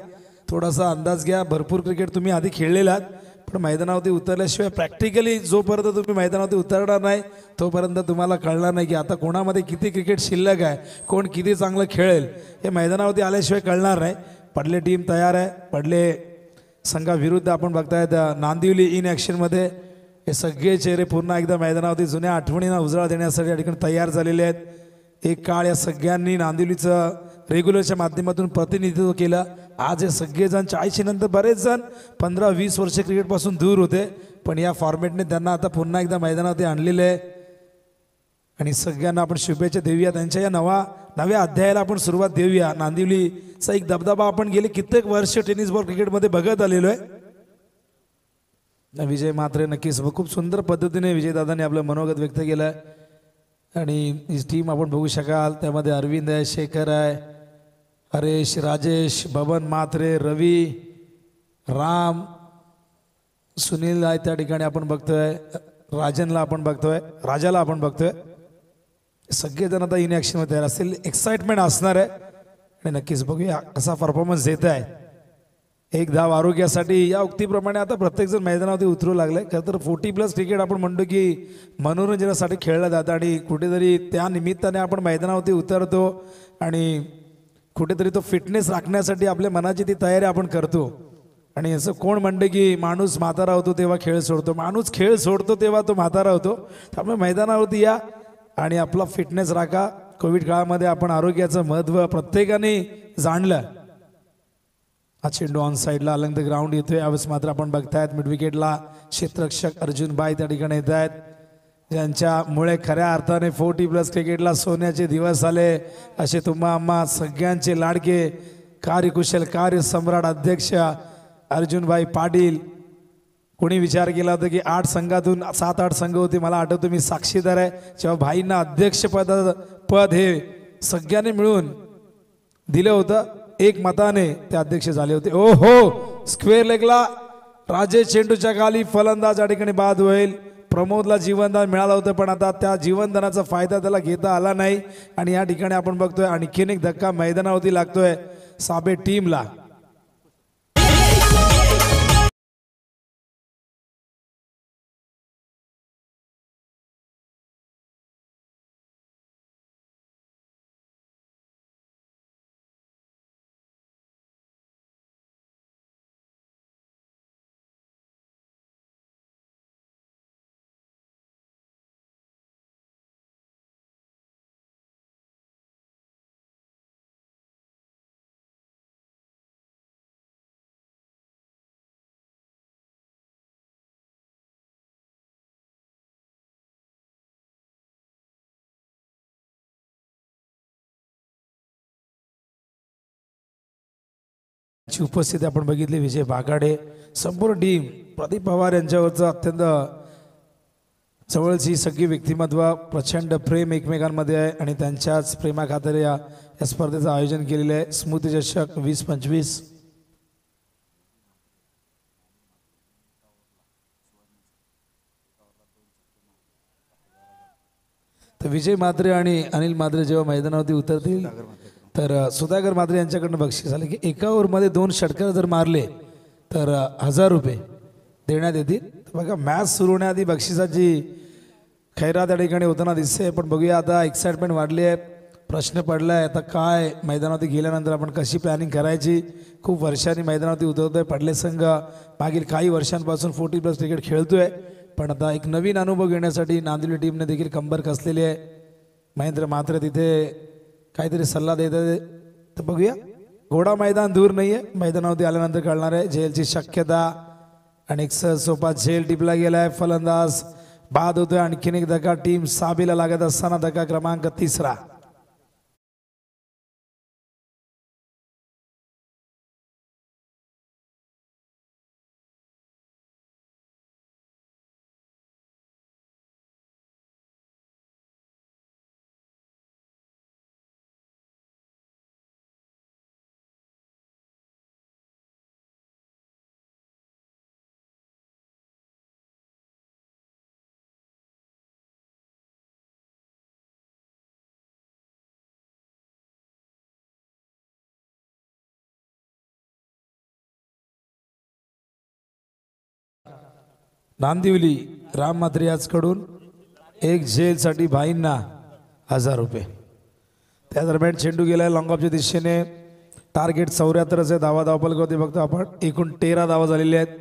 थोडासा अंदाज घ्या. भरपूर क्रिकेट तुम्ही आधी खेळलेला आहात, पण मैदानावरती उतरल्याशिवाय प्रॅक्टिकली जोपर्यंत तुम्ही मैदानावरती उतरणार नाही तोपर्यंत तुम्हाला कळणार नाही की आता कोणामध्ये किती क्रिकेट शिल्लक आहे, कोण किती चांगलं खेळेल, हे मैदानावरती आल्याशिवाय कळणार नाही. पडले टीम तयार आहे. पडले संघाविरुद्ध आपण बघतायत नांदिवली इन ॲक्शनमध्ये हे सगळे चेहरे पुन्हा एकदा मैदानावरती जुन्या आठवणींना उजाळा देण्यासाठी या ठिकाणी तयार झालेले आहेत. एक काळ या सगळ्यांनी नांदिवलीचं रेग्युलरच्या माध्यमातून प्रतिनिधित्व केलं. आज हे सगळेजण 40 नंतर बरेच जण 15-20 वर्ष क्रिकेटपासून दूर होते, पण या फॉर्मॅटने त्यांना आता पुन्हा एकदा मैदानावरती आणलेलं आहे. आणि सगळ्यांना आपण शुभेच्छा देऊया. त्यांच्या या नव्या अध्यायाला आपण सुरुवात देऊया. नांदिवलीचा एक दबदबा आपण गेले कित्येक वर्ष टेनिस बॉल क्रिकेटमध्ये बघत आलेलो आहे. विजय म्हात्रे नक्कीच खूप सुंदर पद्धतीने विजयदादांनी आपलं मनोगत व्यक्त केलं आहे. आणि ही टीम आपण बघू शकाल. त्यामध्ये अरविंद आहे, शेखर आहे, हरेश, राजेश, बबन म्हात्रे, रवी, राम, सुनील आहे त्या ठिकाणी आपण बघतोय, राजनला आपण बघतोय, राजाला आपण बघतोय. सगळेजण आता इन ॲक्शनमध्ये तयार असतील. एक्साइटमेंट असणार आहे आणि नक्कीच बघूया कसा परफॉर्मन्स देत आहे. एक धाव आरोग्यासाठी या उक्तीप्रमाणे आता प्रत्येकजण मैदानावरती उतरू लागले. खरं तर 40+ क्रिकेट आपण म्हणतो की मनोरंजनासाठी खेळलं जातं आणि कुठेतरी त्या निमित्ताने आपण मैदानावरती उतरतो आणि कुठेतरी तो फिटनेस राखण्यासाठी आपल्या मनाची ती तयारी आपण करतो. आणि असं कोण म्हणते की माणूस म्हातारा होतो तेव्हा खेळ सोडतो, माणूस खेळ सोडतो तेव्हा तो म्हातारा होतो. त्यामुळे मैदानावरती या आणि आपला फिटनेस राखा. कोविड काळामध्ये आपण आरोग्याचं महत्त्व प्रत्येकाने जाणलं. हा चेंडू ऑन साईडला अलंग द ग्राउंड येतोय. यावेळेस मात्र आपण बघतायत मिड विकेटला क्षेत्ररक्षक अर्जुन बाई त्या ठिकाणी येत आहेत, ज्यांच्यामुळे खऱ्या अर्थाने 40+ क्रिकेटला सोन्याचे दिवस आले. असे तुम्हा आम्हा सगळ्यांचे लाडके कार्यकुशल कार्यसम्राट अध्यक्ष अर्जुनभाई पाटील. कोणी विचार केला होता की 8 संघातून 7-8 संघ होते. मला आठवतं मी साक्षीदार आहे जेव्हा भाईंना अध्यक्षपद हे सगळ्यांनी मिळून दिलं होतं, एक मताने ते अध्यक्ष झाले होते. ओ हो, स्क्वेअर लेगला राजेश चेंडूच्या खाली फलंदाज या ठिकाणी बाद होईल. प्रमोदला जीवनदान मिळालं होतं, पण आता त्या जीवनदानाचा फायदा त्याला घेता आला नाही. आणि या ठिकाणी आपण बघतोय आणखीन एक धक्का मैदानावरती लागतोय साबे टीमला. ची उपस्थिती आपण बघितली. विजय बागाडे, संपूर्ण टीम, प्रदीप पवार यांच्यावरचं अत्यंत जवळची सगळी व्यक्तिमत्व, प्रचंड प्रेम एकमेकांमध्ये आहे आणि त्यांच्याच प्रेमाखातर या स्पर्धेचं आयोजन केलेलं आहे. स्मृती चषक 2025. तर विजय म्हात्रे आणि अनिल म्हात्रे जेव्हा मैदानावरती उतरतील तर सुधाकर म्हात्रे यांच्याकडनं बक्षीस झालं की एका ओव्हरमध्ये 2 षटकार जर मारले तर 1000 रुपये देण्यात येतील. बघा मॅच सुरू होण्याआधी बक्षिसाची खैरात या ठिकाणी होताना दिसते. पण बघूया आता एक्साइटमेंट वाढली आहे, प्रश्न पडला आहे आता काय मैदानावरती गेल्यानंतर आपण कशी प्लॅनिंग करायची. खूप वर्षांनी मैदानावरती उतरतोय. पडले संघ मागील काही वर्षांपासून 40+ क्रिकेट खेळतोय, पण आता एक नवीन अनुभव घेण्यासाठी नांदिवली टीमने देखील कंबर कसलेली आहे. महेंद्र म्हात्रे तिथे काहीतरी सल्ला देत आहे, तर बघूया. घोडा मैदान दूर नाही आहे, मैदानावरती आल्यानंतर कळणार आहे. झेलची शक्यता आणि एक सोपा झेल टिपला गेलाय. फलंदाज बाद होतोय. आणखीन एक धक्का टीम साबीला लागत असताना धक्का क्रमांक 3. नांदिवली राम म्हात्रे याचकडून एक झेलसाठी भाईंना 1000 रुपये. त्या दरम्यान चेंडू गेलाय लॉंगऑफच्या दिशेने. टार्गेट 74 आहे. धावा धावपलकावरती बघतो आपण एकूण 13 धावा झालेल्या आहेत.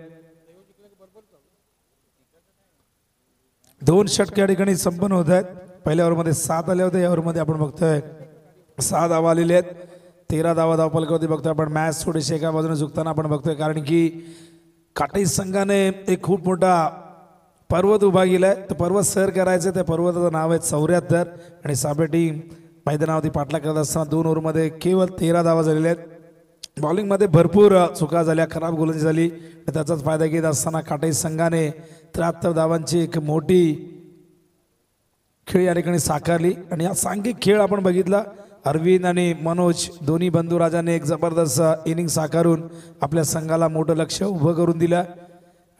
2 षटके या ठिकाणी संपन्न होत आहेत. पहिल्या ओव्हरमध्ये 7 आले होते. या ओव्हरमध्ये आपण बघतोय 6 धावा आलेल्या आहेत. 13 धावा धावपलकावरती बघतोय आपण. मॅच थोडीशी एका बाजूने झुकताना आपण बघतोय कारण की काटई संघाने एक खूप मोठा पर्वत उभा केलाय. तर पर्वत सर करायचं. त्या पर्वताचं नाव आहे 74 आणि साबे टीम मैदानावरती पाठलाग करत असताना 2 ओव्हरमध्ये केवळ 13 धावा झालेल्या आहेत. बॉलिंगमध्ये भरपूर चुका झाल्या, खराब गोलंदाजी झाली. त्याचाच फायदा घेत असताना काटई संघाने 73 धावांची एक मोठी खेळ या ठिकाणी साकारली. आणि हा सांघिक खेळ आपण बघितला. अरविंद आणि मनोज दोन्ही बंधू राजाने एक जबरदस्त इनिंग साकारून आपल्या संघाला मोठं लक्ष उभं करून दिलं.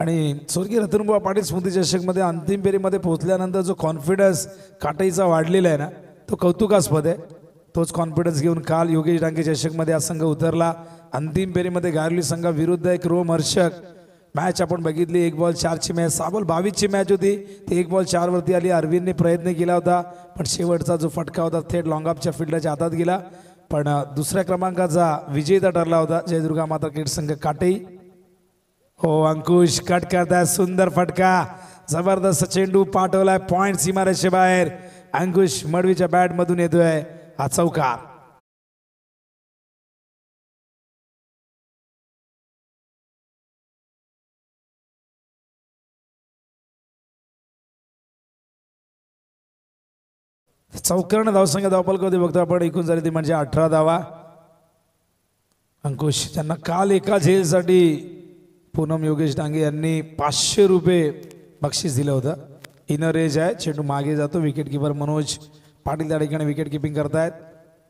आणि स्वर्गीय रतनबुवा पाटील स्मृती चषकमध्ये अंतिम फेरीमध्ये पोहोचल्यानंतर जो कॉन्फिडन्स काटईचा वाढलेला आहे ना, तो कौतुकास्पद आहे. तोच कॉन्फिडन्स घेऊन काल योगेश डांगे चषकमध्ये हा संघ उतरला. अंतिम फेरीमध्ये गारली संघाविरुद्ध एक रोमहर्षक मॅच आपण बघितली. 1 बॉल 4ची मॅच. 6 बॉल 22ची मॅच होती. ती 1 बॉल 4 वरती आली. अरविंदने प्रयत्न केला होता पण शेवटचा जो फटका होता थेट लॉंगऑफच्या फिल्डरच्या हातात गेला. पण दुसऱ्या क्रमांकाचा विजेता ठरला होता जयदुर्गा माता क्रिकेट संघ काटई. हो अंकुश कट करताय. सुंदर फटका. जबरदस्त चेंडू पाठवलाय पॉइंट सीमारेषे बाहेर. अंकुश मडवीच्या बॅट मधून येतोय हा चौकार. चौकर्ण धावसंख्या धावपलकावरती बघतो आपण. एकूण झाली ती म्हणजे 18 धावा. अंकुश त्यांना काल एका झेलसाठी पूनम योगेश डांगे यांनी 500 रुपये बक्षीस दिलं होतं. इनर एज आहे. चेंडू मागे जातो. विकेट किपर मनोज पाटील त्या ठिकाणी विकेट किपिंग करतायत.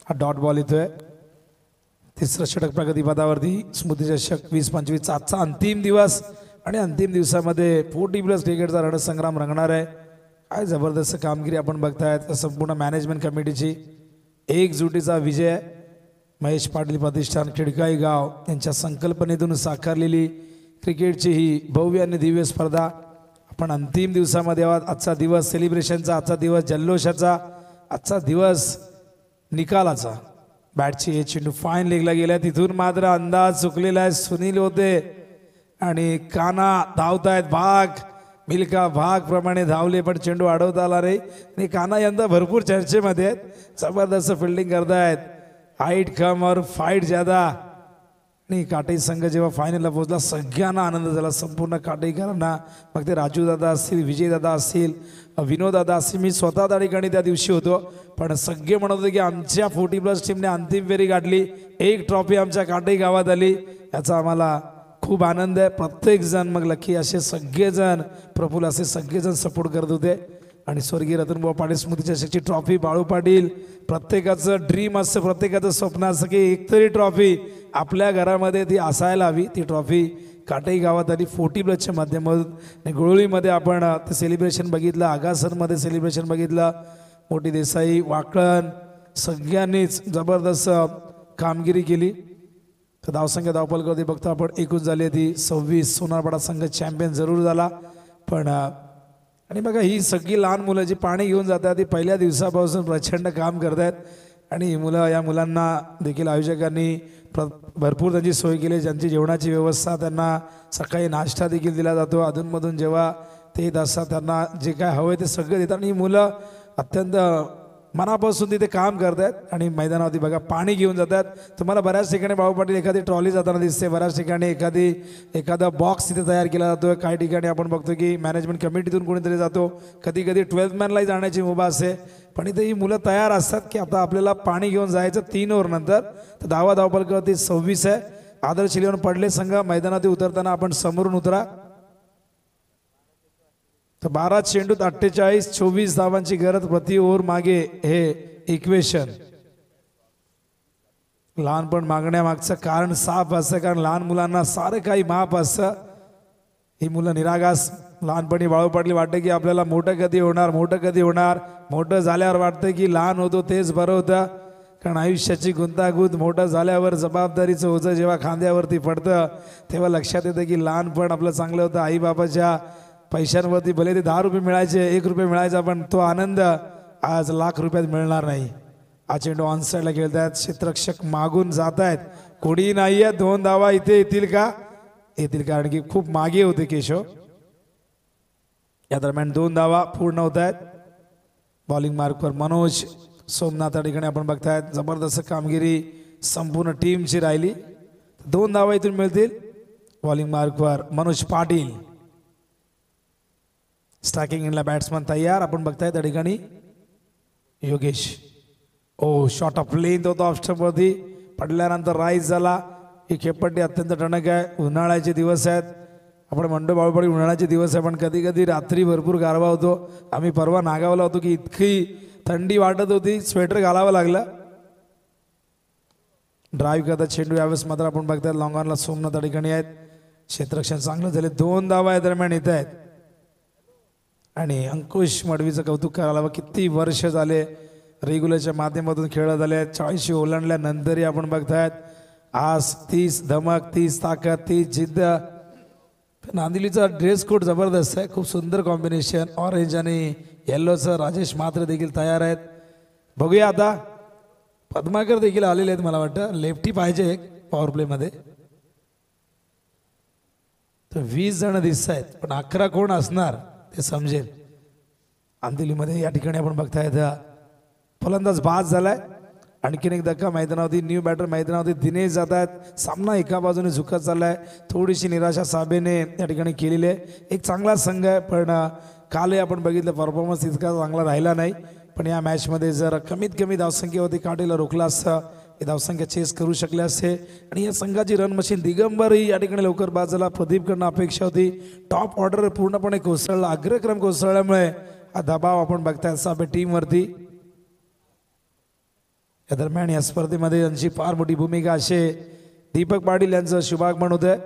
हा डॉट बॉल येतोय. तिसरं षटक प्रगतीपथावरती. स्मृती चषक 20-25 आजचा अंतिम दिवस आणि अंतिम दिवसामध्ये 40+ क्रिकेटचा रणसंग्राम रंगणार आहे. काय जबरदस्त कामगिरी आपण बघतायत संपूर्ण मॅनेजमेंट कमिटीची. एकजुटीचा विजय. महेश पाटील प्रतिष्ठान खिडकाई गाव यांच्या संकल्पनेतून साकारलेली क्रिकेटची ही भव्य आणि दिव्य स्पर्धा आपण अंतिम दिवसामध्ये आहोत. आजचा दिवस सेलिब्रेशनचा, आजचा दिवस जल्लोषाचा, आजचा दिवस निकालाचा. बॅटची चेंडू फाईन लेगला गेला. तिथून मात्र अंदाज चुकलेला आहे. सुनील होते आणि काना धावतायत. भाग मिल्का भाग प्रमाणे धावले पण चेंडू अडवता आला नाही. आणि काना यंदा भरपूर चर्चेमध्ये आहेत. जबरदस्त फिल्डिंग करतायत. हाईट कम और फाईट ज्यादा. आणि काटई संघ जेव्हा फायनलला पोहोचला सगळ्यांना आनंद झाला. संपूर्ण काटईकरांना. मग ते राजू दादा असतील, विजय दादा असतील, विनोद दादा असतील. मी स्वतः त्या ठिकाणी त्या दिवशी होतो. पण सगळे म्हणत होते की आमच्या 40+ टीमने अंतिम फेरी गाठली. एक ट्रॉफी आमच्या काटई गावात आली. याचा आम्हाला खूप आनंद आहे. प्रत्येक जण मग लकी असे सगळेजण, प्रफुल्ल असे सगळेजण सपोर्ट करत होते. आणि स्वर्गीय रतनबुवा पाटील स्मृती चषकची ट्रॉफी बाळू पाटील प्रत्येकाचं ड्रीम असतं, प्रत्येकाचं स्वप्न असतं की एकतरी ट्रॉफी आपल्या घरामध्ये ती असायला हवी. ती ट्रॉफी काटई गावात आली 40+च्या माध्यमातून. आणि गुळोळीमध्ये आपण ते सेलिब्रेशन बघितलं. आगासनमध्ये सेलिब्रेशन बघितलं. मोठी देसाई, वाकळण सगळ्यांनीच जबरदस्त कामगिरी केली. तर धावसंख्या धावपलकावरती बघतो आपण. एकूण झाली ती 26. सोनारपाडा संघ चॅम्पियन जरूर झाला. पण आणि बघा ही सगळी लहान मुलं जी पाणी घेऊन जातात ती पहिल्या दिवसापासून प्रचंड काम करत आहेत. आणि या मुलांना देखील आयोजकांनी भरपूर त्यांची सोय केली. ज्यांची जेवणाची व्यवस्था, त्यांना सकाळी नाश्ता देखील दिला जातो. अधूनमधून जेव्हा ते येत असतात त्यांना जे काय हवं ते सगळं देतात. आणि ही मुलं अत्यंत मनापासून तिथे काम करतात. आणि मैदानावरती बघा पाणी घेऊन जातात. तुम्हाला बऱ्याच ठिकाणी बाळू पाटील एखादी ट्रॉली जाताना दिसते. बऱ्याच ठिकाणी एखादा बॉक्स तिथे तयार केला जातो. काही ठिकाणी आपण बघतो की मॅनेजमेंट कमिटीतून कोणीतरी जातो. कधी कधी 12th मॅनलाही जाण्याची मुभा असते. पण इथे ही मुलं तयार असतात की आता आपल्याला पाणी घेऊन जायचं 3 ओव्हर नंतर. तर धावपलकावरती 26 आहे. आदर्श इलेव्हन पडले संघ मैदानात उतरताना आपण समोरून उतरा. तर 12 चेंडूत 48, 24 धावांची गरज प्रति ओव्हर मागे. हे इक्वेशन लहानपण मागण्यामागचं कारण साफ असतं. कारण लहान मुलांना सारं काही माफ असतं. ही मुलं निरागास लहानपणी बाळू पाटील वाटतं की आपल्याला मोठं कधी होणार, मोठं कधी होणार. मोठं झाल्यावर वाटतं की लहान होतो तेच बरं होतं. कारण आयुष्याची गुंतागुंत मोठं झाल्यावर जबाबदारीचं ओझं जेव्हा खांद्यावरती पडतं तेव्हा लक्षात येतं की लहानपण आपलं चांगलं होतं. आईबाबाच्या पैशांवरती भले ते 10 रुपये मिळायचे 1 रुपये मिळायचा पण तो आनंद आज लाख रुपयात मिळणार नाही. हा चेंडू ऑन साईडला खेळतायत, क्षेत्ररक्षक मागून जात आहेत, कोणी नाहीये. 2 धावा इथे येतील का? येतील, कारण की खूप मागे होते केशव. या दरम्यान 2 धावा पूर्ण होत आहेत. बॉलिंग मार्कवर मनोज सोमनाथ या ठिकाणी आपण बघतायत जबरदस्त कामगिरी संपूर्ण टीमची राहिली. 2 धावा इथून मिळतील. बॉलिंग मार्कवर मनोज पाटील. स्ट्रायकिंग इनला बॅट्समन तयार. आपण बघताय त्या ठिकाणी Yogesh. Oh short of length होता ऑफ स्टंप वरती, पडल्यानंतर राईज झाला. ही खेळपट्टी अत्यंत टणक आहे. उन्हाळ्याचे दिवस आहेत, आपण म्हणतो बाळूपाडी उन्हाळ्याचे दिवस आहे, पण कधी कधी रात्री भरपूर गारवा होतो. आम्ही परवा नागावला होतो की इतकी थंडी वाटत होती, स्वेटर घालावं लागलं. ड्राईव्ह करतात चेंडू. यावेळेस मात्र आपण बघताय लॉंग ऑनला सोमनाथ त्या ठिकाणी आहेत. क्षेत्ररक्षण चांगलं झाले. 2 धावा या दरम्यान येत आहेत. आणि अंकुश मडवीचं कौतुक करायला हवं. किती वर्ष झाले रेग्युलरच्या माध्यमातून खेळत आले. 40 ओलांडल्यानंतरही आपण बघतायत आज 30 धमक, 30 ताकद, 30 जिद्द. नांदिलीचा ड्रेस कोड जबरदस्त आहे, खूप सुंदर कॉम्बिनेशन. ऑरेंज आणि येल्लोचं. राजेश मात्र देखील तयार आहेत. बघूया आता पद्माकर देखील आलेले आहेत. मला वाटतं लेफ्टी पाहिजे एक पॉवर प्लेमध्ये. तर 20 जण दिसत आहेत, पण 11 कोण असणार ते समजेल. अंदिलीमध्ये या ठिकाणी आपण बघतायत फलंदाज बाद झालाय. आणखीन एक धक्का मैदानावरती. न्यू बॅटर मैदानावरती दिनेश जात आहेत. सामना एका बाजूने झुकत चाललाय. थोडीशी निराशा साबेने या ठिकाणी केलेली आहे. एक चांगला संघ आहे, पण कालही आपण बघितलं परफॉर्मन्स इतका चांगला राहिला नाही. पण या मॅचमध्ये जर कमीत कमी धावसंख्येवरती काटेला रोखला असता, हे धावसंख्या चेस करू शकले असते. आणि या संघाची रन मशीन दिगंबरही या ठिकाणी लवकर बाद झाला. प्रदीपकडनं अपेक्षा होती. टॉप ऑर्डर पूर्णपणे कोसळला, अग्रक्रम कोसळल्यामुळे हा दबाव आपण बघताय साबे टीमवरती. या दरम्यान या स्पर्धेमध्ये यांची फार मोठी भूमिका असे दीपक पाटील यांचं शुभागमन होतं.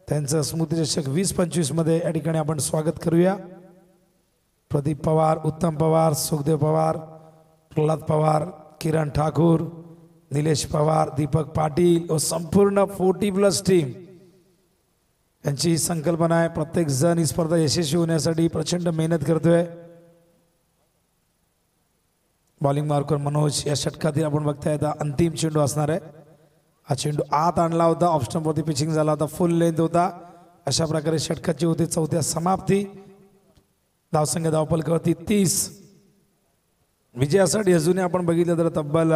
त्यांचं स्मृतिचषक 20-25 मध्ये या ठिकाणी आपण स्वागत करूया. प्रदीप पवार, उत्तम पवार, सुखदेव पवार, प्रल्हाद पवार, किरण ठाकूर, निलेश पवार, दीपक पाटील व संपूर्ण 40+ टीम यांची संकल्पना आहे. प्रत्येक जण ही स्पर्धा यशस्वी होण्यासाठी प्रचंड मेहनत करतोय. बॉलिंग मार्कवर मनोज. या षटकातील आपण बघताय आता अंतिम चेंडू असणार आहे. हा चेंडू आत आणला होता, ऑफ स्टंपवरती पिचिंग झाला होता, फुल लेंथ होता. अशा प्रकारे षटकाची होती 4थ्या समाप्ती. धावसंख्या धावपलकावरती 30. विजयासाठी अजूनही आपण बघितलं तर तब्बल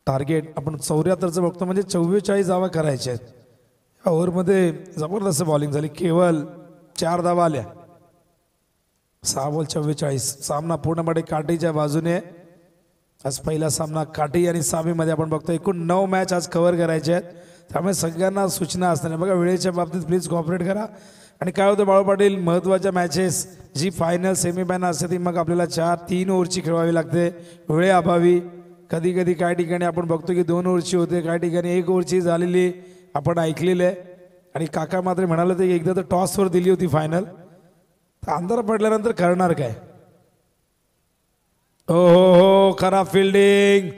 टार्गेट आपण 74चं बघतो, म्हणजे 44 धावा करायच्या आहेत. या ओव्हरमध्ये जबरदस्त बॉलिंग झाली. केवळ 4 धावा आल्या. 6 बॉल 44. सामना पूर्णपणे काठीच्या बाजूने. आज पहिला सामना काठी आणि सामीमध्ये आपण बघतो. एकूण 9 मॅच आज कव्हर करायचे आहेत, त्यामुळे सगळ्यांना सूचना असणार. बघा वेळेच्या बाबतीत प्लीज कॉपरेट करा. आणि काय होतं बाळू पाटील, महत्त्वाच्या मॅचेस जी फायनल सेमीफायनल असते ती मग आपल्याला 4-3 ओव्हरची खेळवावी लागते वेळेअभावी. कधी कधी काही ठिकाणी आपण बघतो की 2 ओव्हरची होते, काही ठिकाणी 1 ओव्हरची झालेली आपण ऐकलेलं आहे. आणि काका मात्र म्हणाले ते एकदा तर टॉसवर दिली होती फायनल, तर अंधार पडल्यानंतर करणार काय. हो हो हो, खराब फिल्डिंग.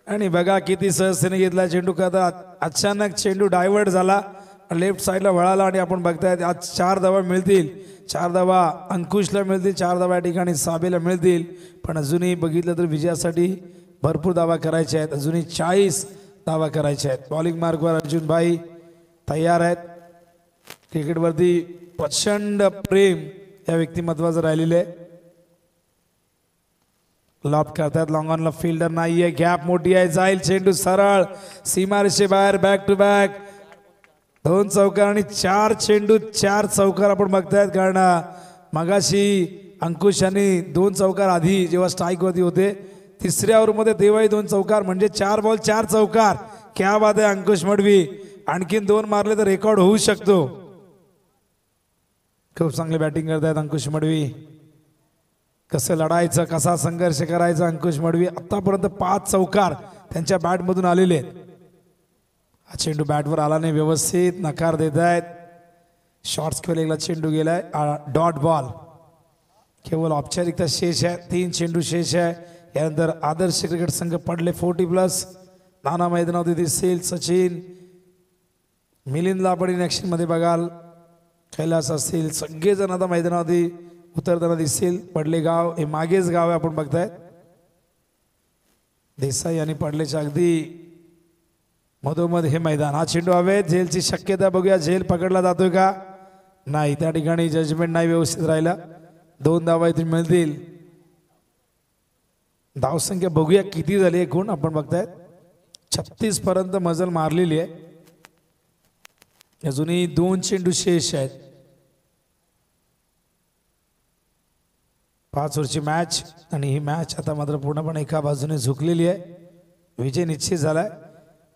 आणि बघा किती सहजतेने घेतला चेंडू. का अचानक चेंडू डायव्हर्ट झाला, लेफ्ट साईडला वळाला. आणि आपण बघतायत आज 4 धावा मिळतील. 4 धावा अंकुशला मिळतील, 4 धावा या ठिकाणी साबेला मिळतील. पण अजूनही बघितलं तर विजयासाठी भरपूर धावा करायच्या आहेत. अजूनही 40 धावा करायच्या आहेत. बॉलिंग मार्कवर अर्जुन भाई तयार आहेत. क्रिकेटवरती प्रचंड प्रेम या व्यक्तिमत्वाचं राहिलेलं आहे. लॉब करतात. लॉंग ऑनला फिल्डर नाहीये, गॅप मोठी आहे. जाईल चेंडू सरळ सीमारेषे बाहेर. बॅक टू बॅक 2 चौकार आणि 4 चेंडू 4 चौकार आपण बघतायत. कारण मगाशी अंकुश यांनी 2 चौकार आधी जेव्हा स्ट्राईकवरती होते, 3ऱ्या ओव्हरमध्ये तेव्हाही 2 चौकार, म्हणजे 4 बॉल 4 चौकार. क्या बात आहे अंकुश मडवी. आणखीन 2 मारले तर रेकॉर्ड होऊ शकतो. खूप चांगली बॅटिंग करतायत अंकुश मडवी. कसं लढायचं, कसा संघर्ष करायचा अंकुश मडवी. आतापर्यंत 5 चौकार त्यांच्या बॅटमधून आलेले आहेत. हा चेंडू बॅटवर आला नाही व्यवस्थित, नकार देत आहेत. शॉर्ट्स खेळलेला चेंडू गेलाय. Dot ball. केवळ औपचारिकता शेष आहे. 3 चेंडू शेष आहे. यानंतर आदर्श क्रिकेट संघ पडले 40+. नाना मैदानावरती दिसेल सचिन, मिलिंदला आपण इन ॲक्शनमध्ये बघाल. कैलास असतील सगळेजण आता मैदानावरती उतरताना दिसतील. पडले गाव हे मागेच गाव आहे आपण बघताय. देसाई आणि पडलेच्या अगदी मधोमध हे मैदान. हा चेंडू हवे झेलची शक्यता बघूया. झेल पकडला जातोय का नाही. त्या ठिकाणी जजमेंट नाही व्यवस्थित राहिला. 2 धावा इथून मिळतील. धावसंख्या बघूया किती झाली एकूण आपण बघतायत. 36 पर्यंत मजल मारलेली आहे. अजूनही 2 चेंडू शेष आहेत. 5 ओव्हरची मॅच आणि ही मॅच आता मात्र पूर्णपणे एका बाजूने झुकलेली आहे. विजय निश्चित झालाय.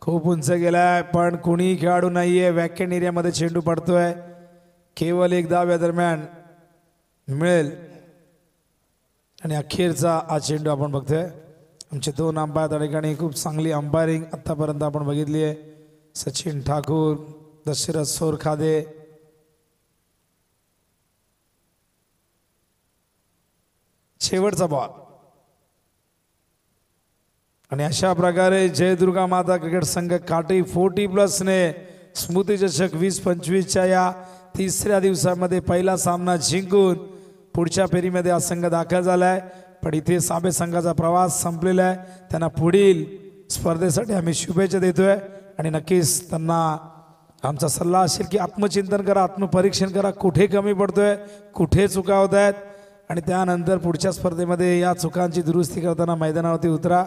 खूप उंच गेलाय पण कोणी खेळाडू नाहीये. वॅकेंट एरियामध्ये चेंडू पडतोय. केवळ 1 धाव या दरम्यान मिळेल आणि अखेरचा हा चेंडू आपण बघतोय. आमचे 2 अंपायर त्या ठिकाणी खूप चांगली अंपायरिंग आतापर्यंत आपण बघितली आहे. सचिन ठाकूर, दशरथ सोरखादे. शेवटचा बॉल आणि अशा प्रकारे जयदुर्गा माता क्रिकेट संघ काठी 40+ ने स्मृती चषक 20-25च्या या 3ऱ्या दिवसामध्ये पहिला सामना जिंकून पुढच्या फेरीमध्ये हा संघ दाखल झालाय. पण इथे साबे संघाचा प्रवास संपलेला आहे. त्यांना पुढील स्पर्धेसाठी आम्ही शुभेच्छा देतोय आणि नक्कीच त्यांना आमचा सल्ला असेल की आत्मचिंतन करा, आत्मपरीक्षण करा. कुठे कमी पडतोय, कुठे चुका होत आहेत आणि त्यानंतर पुढच्या स्पर्धेमध्ये या चुकांची दुरुस्ती करताना मैदानावरती उतरा.